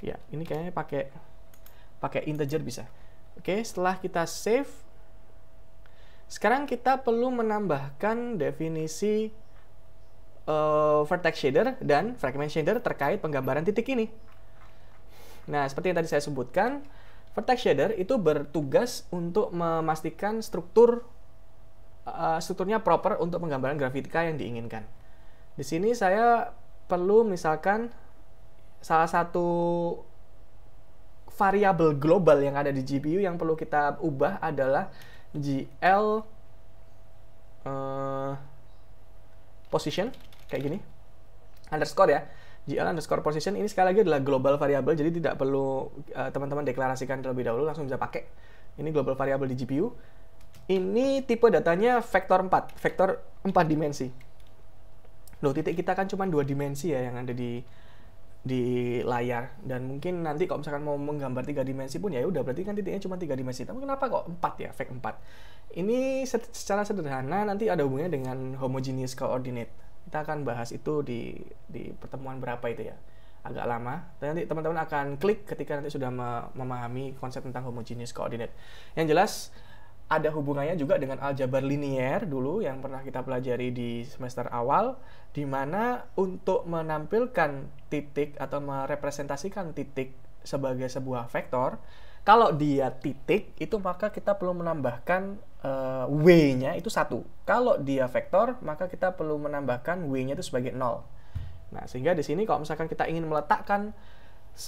ya, ini kayaknya pakai integer bisa. Oke, setelah kita save, sekarang kita perlu menambahkan definisi vertex shader dan fragment shader terkait penggambaran titik ini. Nah, seperti yang tadi saya sebutkan, vertex shader itu bertugas untuk memastikan strukturnya proper untuk penggambaran grafika yang diinginkan. Di sini saya perlu misalkan salah satu variabel global yang ada di GPU yang perlu kita ubah adalah GL position, kayak gini, underscore ya. GL underscore position ini sekali lagi adalah global variable, jadi tidak perlu teman-teman deklarasikan terlebih dahulu, langsung bisa pakai. Ini global variable di GPU. Ini tipe datanya vektor 4 dimensi. Loh, titik kita kan cuma 2 dimensi ya yang ada di layar, dan mungkin nanti kalau misalkan mau menggambar 3 dimensi pun ya udah, berarti kan titiknya cuma 3 dimensi. Tapi kenapa kok 4 ya, vek 4? Ini secara sederhana nanti ada hubungannya dengan homogeneous coordinate. Kita akan bahas itu di pertemuan berapa itu ya, agak lama. Dan nanti teman-teman akan klik ketika nanti sudah memahami konsep tentang homogeneous coordinate. Yang jelas ada hubungannya juga dengan aljabar linier dulu yang pernah kita pelajari di semester awal, di mana untuk menampilkan titik atau merepresentasikan titik sebagai sebuah vektor, kalau dia titik itu maka kita perlu menambahkan W-nya itu 1. Kalau dia vektor maka kita perlu menambahkan W-nya itu sebagai 0. Nah, sehingga di sini kalau misalkan kita ingin meletakkan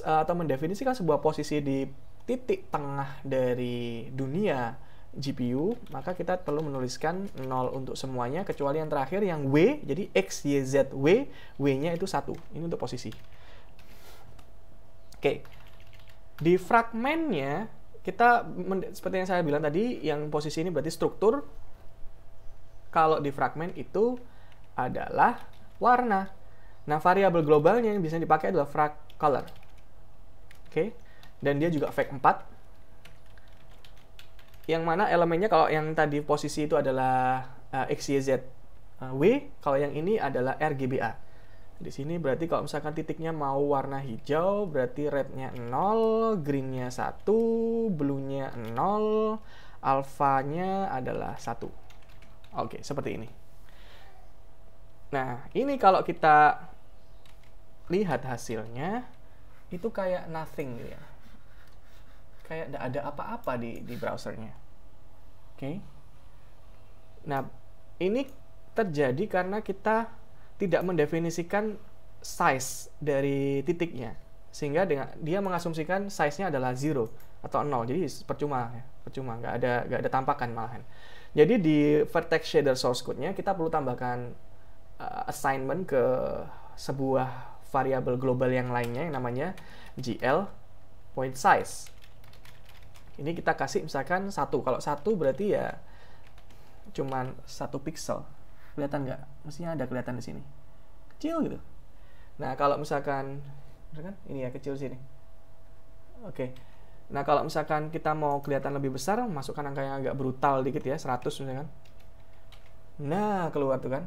atau mendefinisikan sebuah posisi di titik tengah dari dunia GPU, maka kita perlu menuliskan 0 untuk semuanya, kecuali yang terakhir yang W, jadi X, Y, Z, W, W-nya itu 1. Ini untuk posisi. Oke. Di fragmennya, kita, seperti yang saya bilang tadi, yang posisi ini berarti struktur. Kalau di fragmen itu adalah warna. Nah, variabel globalnya yang bisa dipakai adalah frag color. Oke. Dan dia juga vec 4. Yang mana elemennya, kalau yang tadi posisi itu adalah X, Y, Z, W, kalau yang ini adalah RGBA. Di sini berarti kalau misalkan titiknya mau warna hijau, berarti red-nya 0, green-nya 1, blue-nya 0, alpha-nya adalah 1. Oke, seperti ini. Nah, ini kalau kita lihat hasilnya, itu kayak nothing gitu ya. Kayak tidak ada apa-apa di browsernya. Oke. Nah, ini terjadi karena kita tidak mendefinisikan size dari titiknya, sehingga dia mengasumsikan size-nya adalah 0 atau 0. Jadi percuma ya, percuma, nggak ada tampakan malahan. Jadi di vertex shader source code-nya kita perlu tambahkan assignment ke sebuah variabel global yang lainnya yang namanya GL point size. Ini kita kasih misalkan 1. Kalau 1 berarti ya cuman 1 pixel. Kelihatan nggak? Mestinya ada kelihatan di sini. Kecil gitu. Nah, kalau misalkan ini ya kecil sini. Oke. Nah, kalau misalkan kita mau kelihatan lebih besar, masukkan angka yang agak brutal dikit ya, 100 misalkan. Nah, keluar tuh kan.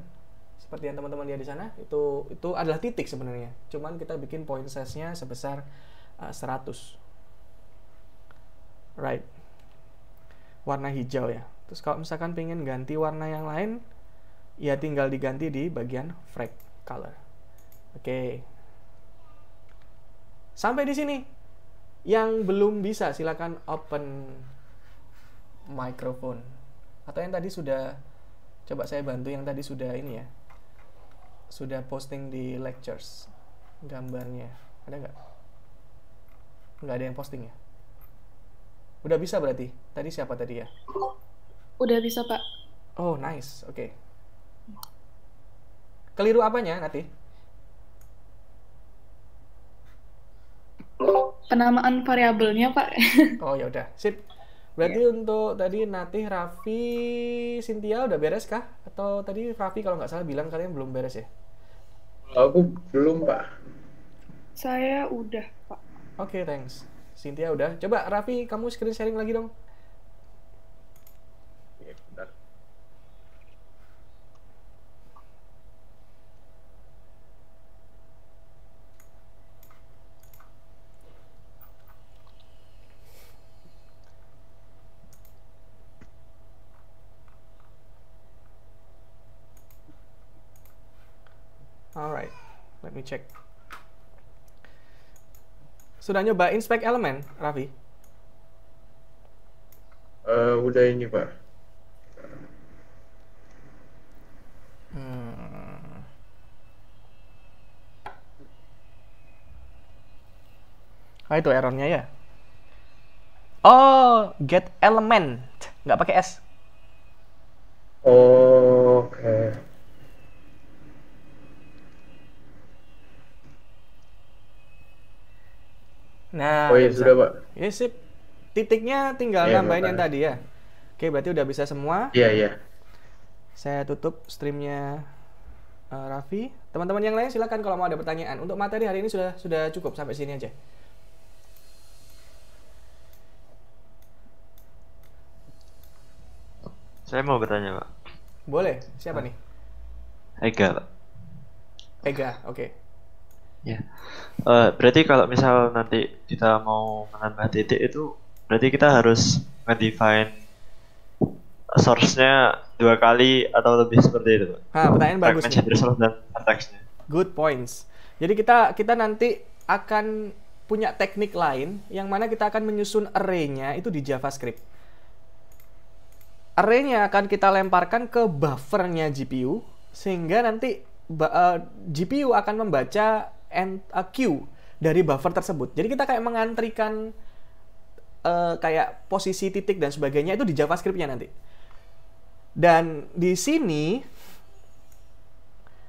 Seperti yang teman-teman lihat di sana, itu adalah titik sebenarnya. Cuman kita bikin point size-nya sebesar 100. Right. Warna hijau ya. Terus kalau misalkan pengen ganti warna yang lain, ya tinggal diganti di bagian frag color. Oke. Sampai di sini. Yang belum bisa silakan open microphone. Atau yang tadi sudah, coba saya bantu yang tadi sudah ini ya. Sudah posting di lectures gambarnya. Ada nggak? Nggak ada yang posting ya? Udah bisa berarti? Tadi siapa tadi ya? Udah bisa, Pak. Oh, nice. Oke. Keliru apanya, Nati? Penamaan variabelnya, Pak. Oh, ya udah. Sip. Berarti untuk tadi Nati, Raffi, Cynthia udah beres kah? Atau tadi Raffi kalau nggak salah bilang kalian belum beres ya? Aku belum, Pak. Saya udah, Pak. Oke, thanks. Cynthia udah. Coba Raffi, kamu screen sharing lagi dong. Oke, bentar. Alright, let me check. Sudah nyoba inspect element, Raffi? Udah ini, Pak. itu errornya ya. Oh, get element, nggak pakai S. Oke. Nah, Oh iya, udah bisa. sudah, Pak. Ya, sip. Titiknya tinggal Iya, nambahin yang Bapak. tadi ya. Oke, berarti udah bisa semua. Iya, iya. Saya tutup streamnya Raffi. Teman-teman yang lain silakan kalau mau ada pertanyaan. Untuk materi hari ini sudah cukup sampai sini aja. Saya mau bertanya, Pak. Boleh. Siapa nih? Ega, Pak. Ega, oke. Ya. Berarti kalau misal nanti kita mau menambah titik itu, berarti kita harus nge-define source-nya 2 kali atau lebih seperti itu, Pak. Pertanyaan bagus nih. Fragment source dan vertex-nya. Good points. Jadi kita nanti akan punya teknik lain yang mana kita akan menyusun array-nya itu di JavaScript. Array-nya akan kita lemparkan ke buffer-nya GPU sehingga nanti GPU akan membaca queue dari buffer tersebut. Jadi kita kayak mengantrikan kayak posisi titik dan sebagainya itu di JavaScript-nya nanti. Dan di sini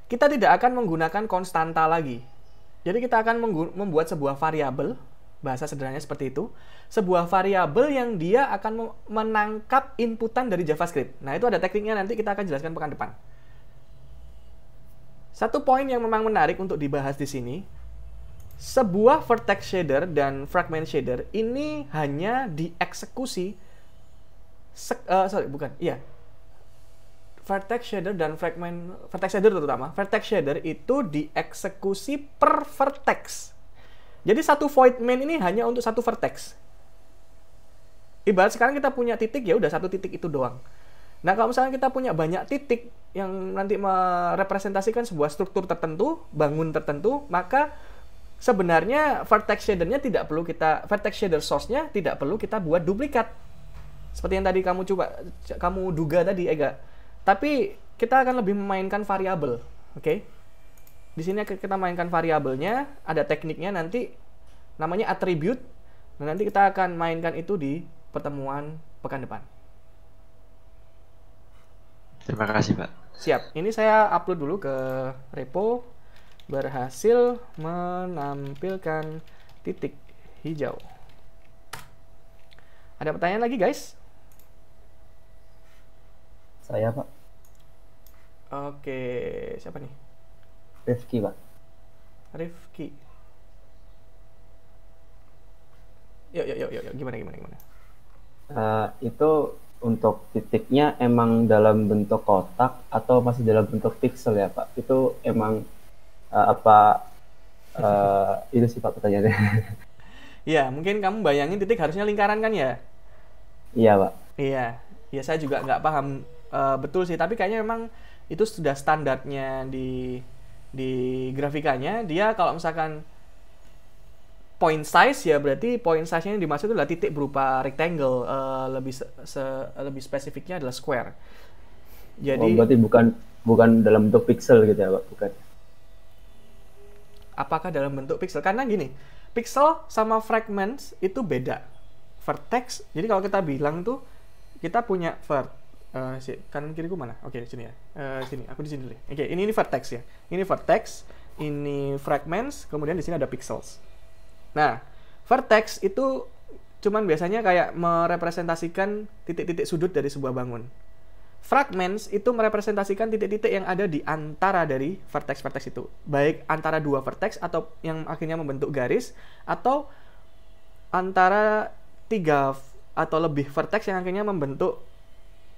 kita tidak akan menggunakan konstanta lagi. Jadi kita akan membuat sebuah variabel, bahasa sederhananya seperti itu, sebuah variabel yang dia akan menangkap inputan dari JavaScript. Nah, itu ada tekniknya, nanti kita akan jelaskan pekan depan. Satu poin yang memang menarik untuk dibahas di sini, sebuah vertex shader dan fragment shader ini hanya dieksekusi vertex shader dan fragment, vertex shader terutama, vertex shader itu dieksekusi per vertex. Jadi satu void main ini hanya untuk satu vertex. Ibarat sekarang kita punya titik, ya udah satu titik itu doang. Nah, kalau misalnya kita punya banyak titik yang nanti merepresentasikan sebuah struktur tertentu, bangun tertentu, maka sebenarnya vertex shader-nya tidak perlu kita, vertex shader source-nya tidak perlu kita buat duplikat. Seperti yang tadi kamu duga tadi, Ega. Tapi kita akan lebih memainkan variabel, oke? Di sini kita mainkan variabelnya, ada tekniknya nanti namanya attribute. Dan nanti kita akan mainkan itu di pertemuan pekan depan. Terima kasih, Pak. Siap. Ini saya upload dulu ke repo. Berhasil menampilkan titik hijau. Ada pertanyaan lagi, guys? Saya, Pak. Oke, siapa nih? Rifki, Pak. Rifki. Yuk. Gimana? Itu untuk titiknya emang dalam bentuk kotak atau masih dalam bentuk pixel ya, Pak? Itu emang itu sih, Pak, pertanyaannya. Iya, mungkin kamu bayangin titik harusnya lingkaran kan ya? Iya, Pak. Iya, saya juga nggak paham betul sih, tapi kayaknya memang itu sudah standarnya di grafikanya. Dia kalau misalkan point size, ya berarti point size-nya yang dimaksud itu adalah titik berupa rectangle, lebih spesifiknya adalah square. Jadi berarti bukan dalam bentuk pixel gitu ya, Pak? Bukan. Apakah dalam bentuk pixel? Karena gini, pixel sama fragments itu beda. Vertex, jadi kalau kita bilang tuh kita punya kanan kiriku mana? Oke, sini ya. Sini, aku di sini dulu. Oke, ini vertex ya. Ini vertex, ini fragments, kemudian di sini ada pixels. Nah, vertex itu cuman biasanya kayak merepresentasikan titik-titik sudut dari sebuah bangun. Fragments itu merepresentasikan titik-titik yang ada di antara dari vertex-vertex itu. Baik antara dua vertex atau yang akhirnya membentuk garis, atau antara 3 atau lebih vertex yang akhirnya membentuk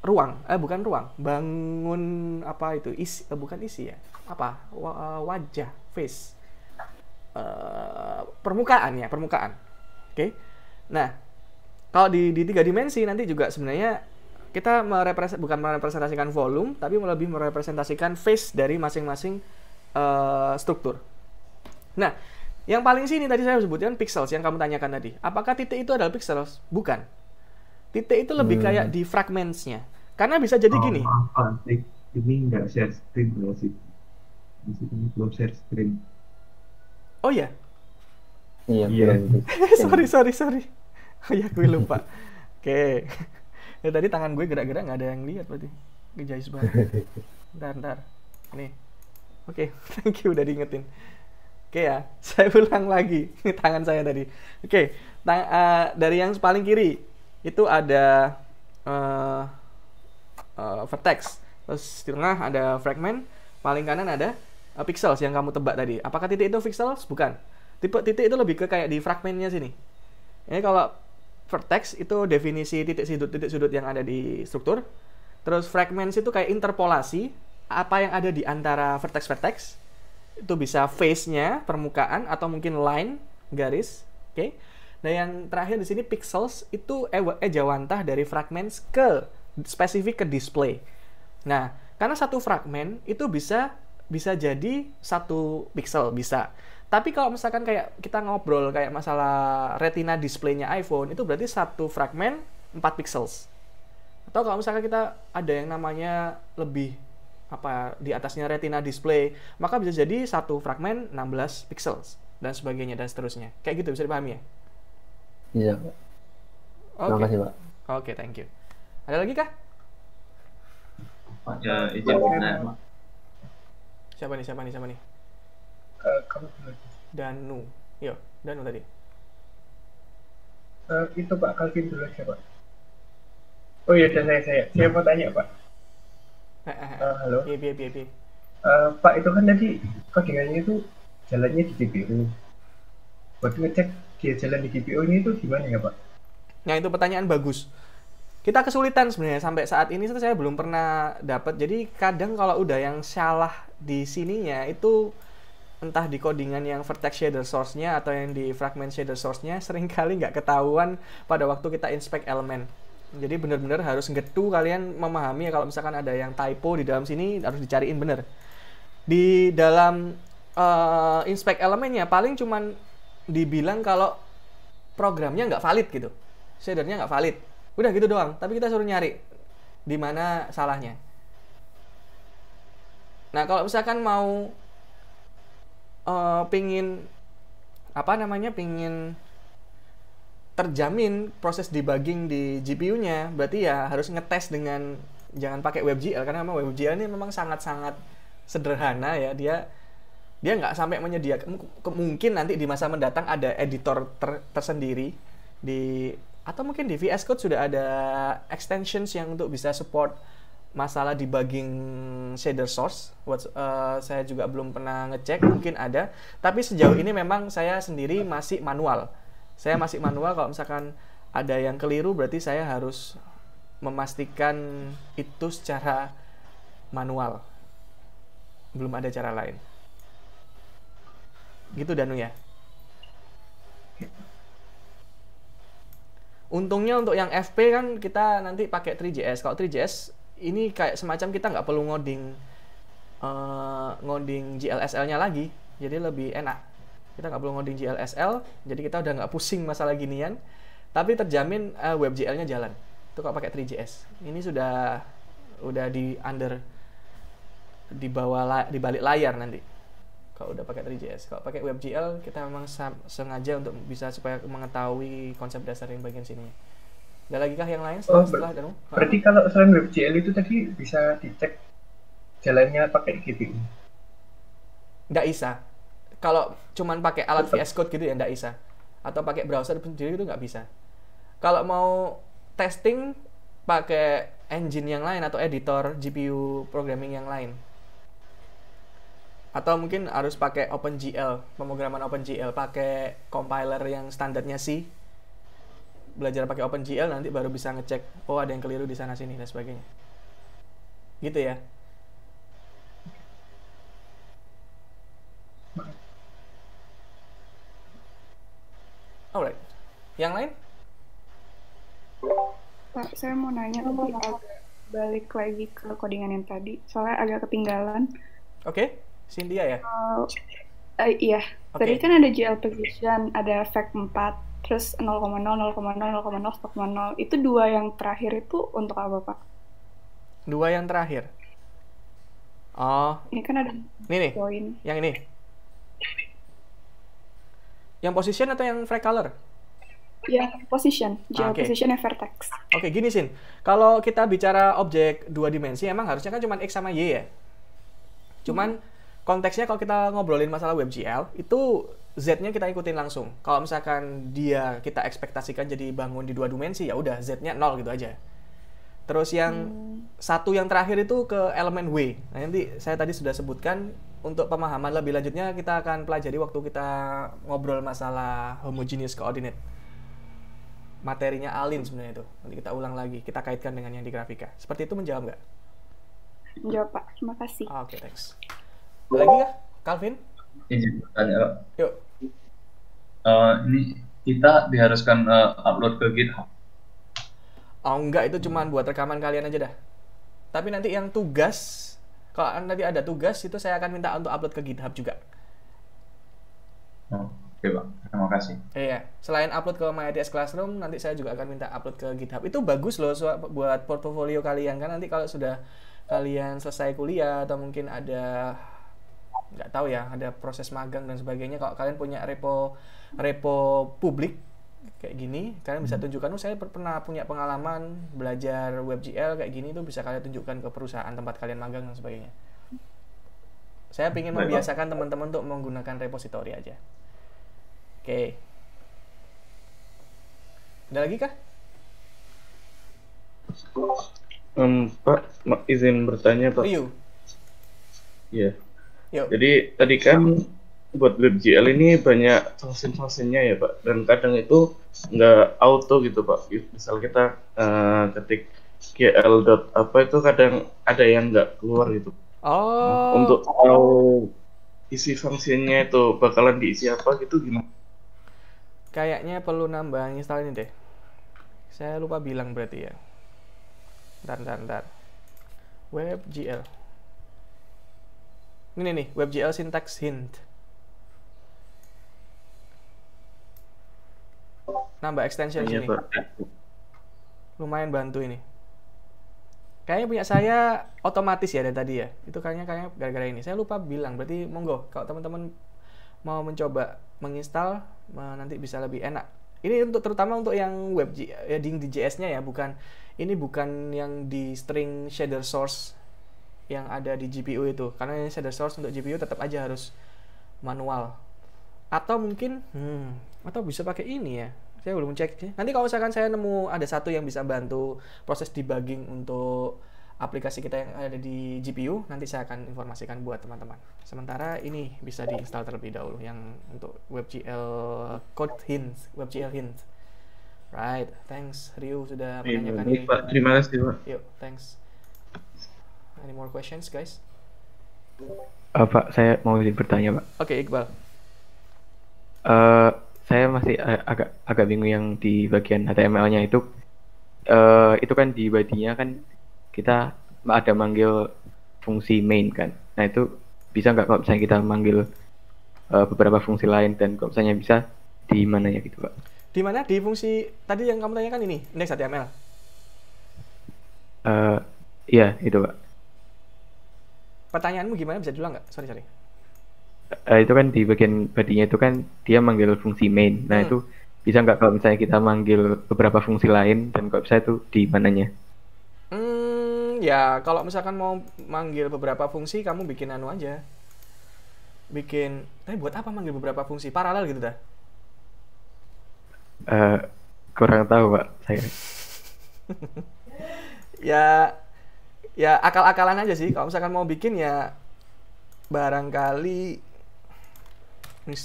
ruang. Bukan ruang, bangun apa itu? Bukan isi ya. Apa? Wajah, face. Permukaan. Oke. Nah, kalau di 3 dimensi nanti juga sebenarnya kita bukan merepresentasikan volume, tapi lebih merepresentasikan face dari masing-masing struktur. Nah, yang paling sini tadi saya sebutkan pixels yang kamu tanyakan tadi. Apakah titik itu adalah pixels? Bukan. Titik itu lebih kayak di fragments-nya. Karena bisa jadi gini. Ini nggak share screen berarti. Di sini belum share screen. Oh ya? Iya, Iya. Sorry. Oh ya, gue lupa. Oke. Ya tadi tangan gue gerak-gerak nggak ada yang lihat berarti. Gejais banget. Bentar. Nih. Oke, thank you udah diingetin. Oke ya, saya ulang lagi. Ini tangan saya tadi. Oke, dari yang paling kiri itu ada vertex. Terus di tengah ada fragment. Paling kanan ada pixels yang kamu tebak tadi. Apakah titik itu pixels? Bukan. Titik itu lebih ke kayak di fragmentnya sini. Ini kalau vertex itu definisi titik sudut yang ada di struktur. Terus fragments itu kayak interpolasi apa yang ada di antara vertex-vertex. Itu bisa face-nya, permukaan, atau mungkin line, garis. Oke. Nah yang terakhir di sini pixels itu ejawantah dari fragments ke spesifik ke display. Nah, karena satu fragment itu bisa jadi satu pixel, bisa. Tapi kalau misalkan kayak kita ngobrol kayak masalah retina display-nya iPhone, itu berarti satu fragment 4 pixels. Atau kalau misalkan kita ada yang namanya lebih di atasnya retina display, maka bisa jadi satu fragment 16 pixels dan sebagainya dan seterusnya. Kayak gitu, bisa dipahami ya? Iya. Terima kasih, Pak. Oke, thank you. Ada lagi kah? Ya, izin benar. Siapa nih? Kamu dulu. Danu. Yo, Danu tadi. Itu Pak Calvin dulu aja Pak. Oh iya, dan saya mau tanya Pak. Halo. Iya. Pak, itu kan tadi codingannya itu jalannya di GPU. Buat ngecek dia jalan di GPU ini itu gimana ya Pak? Nah, itu pertanyaan bagus. Kita kesulitan sebenarnya sampai saat ini saya belum pernah dapat. Jadi kadang kalau udah yang salah di sininya itu entah di codingan yang vertex shader source-nya atau yang di fragment shader source-nya seringkali nggak ketahuan pada waktu kita inspect elemen. Jadi benar-benar harus ngetu kalian memahami kalau misalkan ada yang typo di dalam sini harus dicariin bener. Di dalam inspect elemennya paling cuman dibilang kalau programnya nggak valid gitu, shadernya nggak valid. Udah gitu doang, tapi kita suruh nyari di mana salahnya. Nah, kalau misalkan mau pingin terjamin proses debugging di GPU-nya, berarti ya harus ngetes dengan jangan pakai WebGL, karena memang WebGL ini memang sangat-sangat sederhana ya. Dia nggak sampai menyediakan, mungkin nanti di masa mendatang ada editor tersendiri atau mungkin di VS Code sudah ada extensions yang untuk bisa support masalah debugging shader source. Saya juga belum pernah ngecek, mungkin ada. Tapi sejauh ini memang saya sendiri masih manual. Kalau misalkan ada yang keliru berarti saya harus memastikan itu secara manual. Belum ada cara lain. Gitu Danu ya. Untungnya untuk yang FP kan kita nanti pakai 3JS. Kalau 3JS ini kayak semacam kita nggak perlu ngoding GLSL-nya lagi, jadi lebih enak. Kita nggak perlu ngoding GLSL, jadi kita udah nggak pusing masalah ginian. Tapi terjamin WebGL-nya jalan. Itu kalau pakai 3JS. Ini sudah di balik layar nanti. Kalau udah pakai 3JS. Kalau pakai WebGL kita memang sengaja untuk bisa supaya mengetahui konsep dasar yang bagian sini. Ada lagi kah yang lain setelah Danu? Berarti kalau selain WebGL itu tadi bisa dicek jalannya pakai GPU? Nggak bisa. Kalau cuman pakai alat VS Code gitu ya nggak bisa. Atau pakai browser sendiri itu nggak bisa. Kalau mau testing pakai engine yang lain atau editor GPU programming yang lain. Atau mungkin harus pakai OpenGL, pemrograman OpenGL, pakai compiler yang standarnya C. Belajar pakai OpenGL nanti baru bisa ngecek, oh ada yang keliru di sana sini dan sebagainya. Gitu ya. Alright. Yang lain? Pak, saya mau nanya tapi balik lagi ke codingan yang tadi, soalnya agak ketinggalan. Oke, Cynthia ya? Iya, tadi kan ada GL position, ada fact 4, terus 0,0, 0,0, 0,0, 1,0. Itu dua yang terakhir itu untuk apa, Pak? Dua yang terakhir? Oh. Ini kan ada ini nih, poin. yang ini? Yang position atau yang frag color? Ya, position. GL Oke. position yang vertex. Oke, gini Sin. Kalau kita bicara objek 2 dimensi, emang harusnya kan cuma X sama Y ya. Cuman konteksnya kalau kita ngobrolin masalah WebGL, itu Z-nya kita ikutin langsung. Kalau misalkan dia kita ekspektasikan jadi bangun di 2 dimensi, ya udah Z-nya 0 gitu aja. Terus yang satu yang terakhir itu ke elemen W. Nah, nanti saya tadi sudah sebutkan, untuk pemahaman lebih lanjutnya kita akan pelajari waktu kita ngobrol masalah homogeneous coordinate. Materinya Alin sebenarnya itu. Nanti kita ulang lagi, kita kaitkan dengan yang di grafika. Seperti itu menjawab nggak? Menjawab, Pak. Terima kasih. Oke, thanks. Ada lagi nggak, Calvin? Izin bertanya, Pak. Yuk. Ini kita diharuskan upload ke GitHub. Oh enggak, itu cuma buat rekaman kalian aja dah. Tapi nanti yang tugas, kalau nanti ada tugas, itu saya akan minta untuk upload ke GitHub juga. Oke, Pak. Terima kasih. Iya, selain upload ke MyITS Classroom, nanti saya juga akan minta upload ke GitHub. Itu bagus loh buat portofolio kalian, kan nanti kalau sudah kalian selesai kuliah atau mungkin ada, nggak tahu ya, ada proses magang dan sebagainya, kalau kalian punya repo publik kayak gini, kalian bisa tunjukkan, saya pernah punya pengalaman belajar WebGL kayak gini, itu bisa kalian tunjukkan ke perusahaan tempat kalian magang dan sebagainya. Saya ingin membiasakan teman-teman untuk menggunakan repository aja. Oke. Ada lagi kah? Pak, izin bertanya, Pak. Rio. Iya. Yuk. Jadi tadi kan buat WebGL ini banyak function-functionnya ya, Pak. Dan kadang itu nggak auto gitu, Pak. Misal kita ketik gl dot apa itu kadang ada yang nggak keluar gitu. Oh. Untuk tahu isi fungsinya itu bakalan diisi apa gitu gimana? Kayaknya perlu nambah install ini deh. Saya lupa bilang berarti ya. Bentar. WebGL. Ini nih, WebGL syntax hint. Nambah extension sini. Lumayan bantu ini. Kayaknya punya saya otomatis ya dari tadi ya. Itu kayaknya gara-gara ini. Saya lupa bilang, berarti monggo kalau teman-teman mau mencoba menginstal nanti bisa lebih enak. Ini terutama untuk yang WebGL di JS-nya ya, bukan yang di string shader source yang ada di GPU itu. Karena shader source untuk GPU tetap aja harus manual. Atau mungkin atau bisa pakai ini ya. Saya belum cek. Nanti kalau misalkan saya nemu ada satu yang bisa bantu proses debugging untuk aplikasi kita yang ada di GPU, nanti saya akan informasikan buat teman-teman. Sementara ini bisa diinstal terlebih dahulu yang untuk WebGL code hint, WebGL hint. Right, thanks Ryu sudah menanyakan ini. Pak, terima kasih, Pak. Yuk, thanks. Any more questions, guys? Pak, saya mau bertanya, Pak. Oke, Iqbal. Saya masih agak bingung yang di bagian HTML-nya itu kan di body-nya kan kita ada manggil fungsi main kan. Nah itu bisa nggak kalau misalnya kita manggil beberapa fungsi lain, dan kalau misalnya bisa di mana ya gitu, Pak? Di mana? Di fungsi tadi yang kamu tanyakan ini, index HTML? Iya, itu, Pak. Pertanyaanmu gimana? Bisa diulang nggak? Sorry. Itu kan di bagian body-nya itu kan dia manggil fungsi main. Nah itu bisa nggak kalau misalnya kita manggil beberapa fungsi lain, dan kalau bisa itu di mananya? Ya kalau misalkan mau manggil beberapa fungsi, kamu bikin anu aja. Tapi buat apa manggil beberapa fungsi? Paralel gitu dah? Kurang tahu, Pak, saya. ya akal-akalan aja sih. Kalau misalkan mau bikin ya barangkali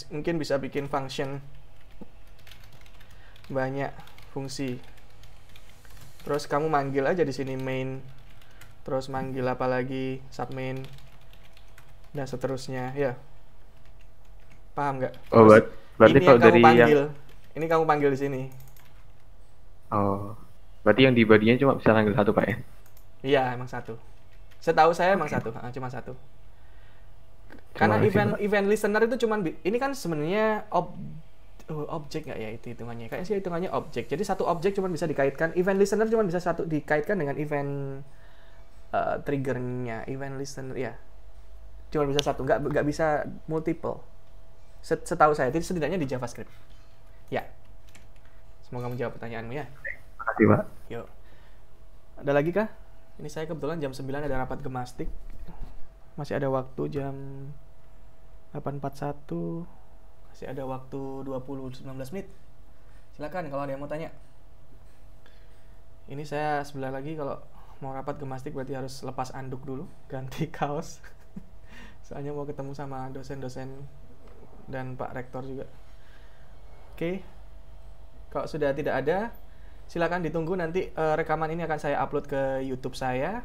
mungkin bisa bikin function banyak fungsi. Terus kamu manggil aja di sini main. Terus manggil apa lagi, submain, dan seterusnya, ya. Paham nggak? Oh, berarti kalau dari ini kamu panggil di sini. Oh, berarti yang di body-nya cuma bisa panggil satu, Pak ya? Iya, emang satu. Setahu saya emang satu, cuma satu. Karena event listener itu cuma ini kan sebenarnya objek nggak ya itu hitungannya? Kayaknya sih hitungannya objek. Jadi satu objek cuma bisa dikaitkan. Event listener cuma bisa satu dikaitkan dengan event triggernya. Event listener ya, cuma bisa satu, nggak bisa multiple. Setahu saya, itu setidaknya di JavaScript. Ya. Semoga menjawab pertanyaanmu ya. Terima kasih, Pak. Yuk. Ada lagi kah? Ini saya kebetulan jam 9 ada rapat gemastik. Masih ada waktu jam 8.41. Masih ada waktu 19 menit. Silakan kalau ada yang mau tanya. Ini saya sebelah lagi kalau mau rapat gemastik berarti harus lepas anduk dulu, ganti kaos. Soalnya mau ketemu sama dosen-dosen dan Pak Rektor juga. Oke. Kalau sudah tidak ada, silakan ditunggu nanti rekaman ini akan saya upload ke YouTube saya.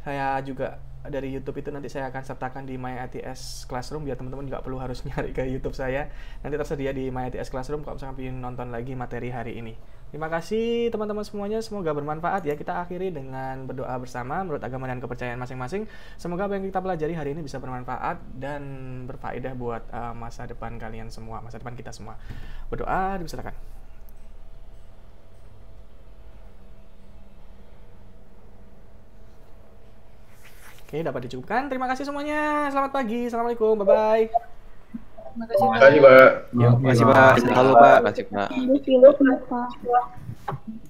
Saya juga dari YouTube itu nanti saya akan sertakan di My ITS Classroom biar teman-teman nggak perlu harus nyari ke YouTube saya. Nanti tersedia di My ITS Classroom kalau misalkan ingin nonton lagi materi hari ini. Terima kasih teman-teman semuanya, semoga bermanfaat ya. Kita akhiri dengan berdoa bersama menurut agama dan kepercayaan masing-masing. Semoga apa yang kita pelajari hari ini bisa bermanfaat dan berfaedah buat masa depan kalian semua, masa depan kita semua. Berdoa, dipersilakan. Oke, dapat dicukupkan. Terima kasih semuanya. Selamat pagi. Assalamualaikum. Bye-bye. Terima kasih, Pak. Terima kasih, Pak. Terima kasih, Pak. Halo, Pak. Terima kasih, Pak. Terima kasih, Pak.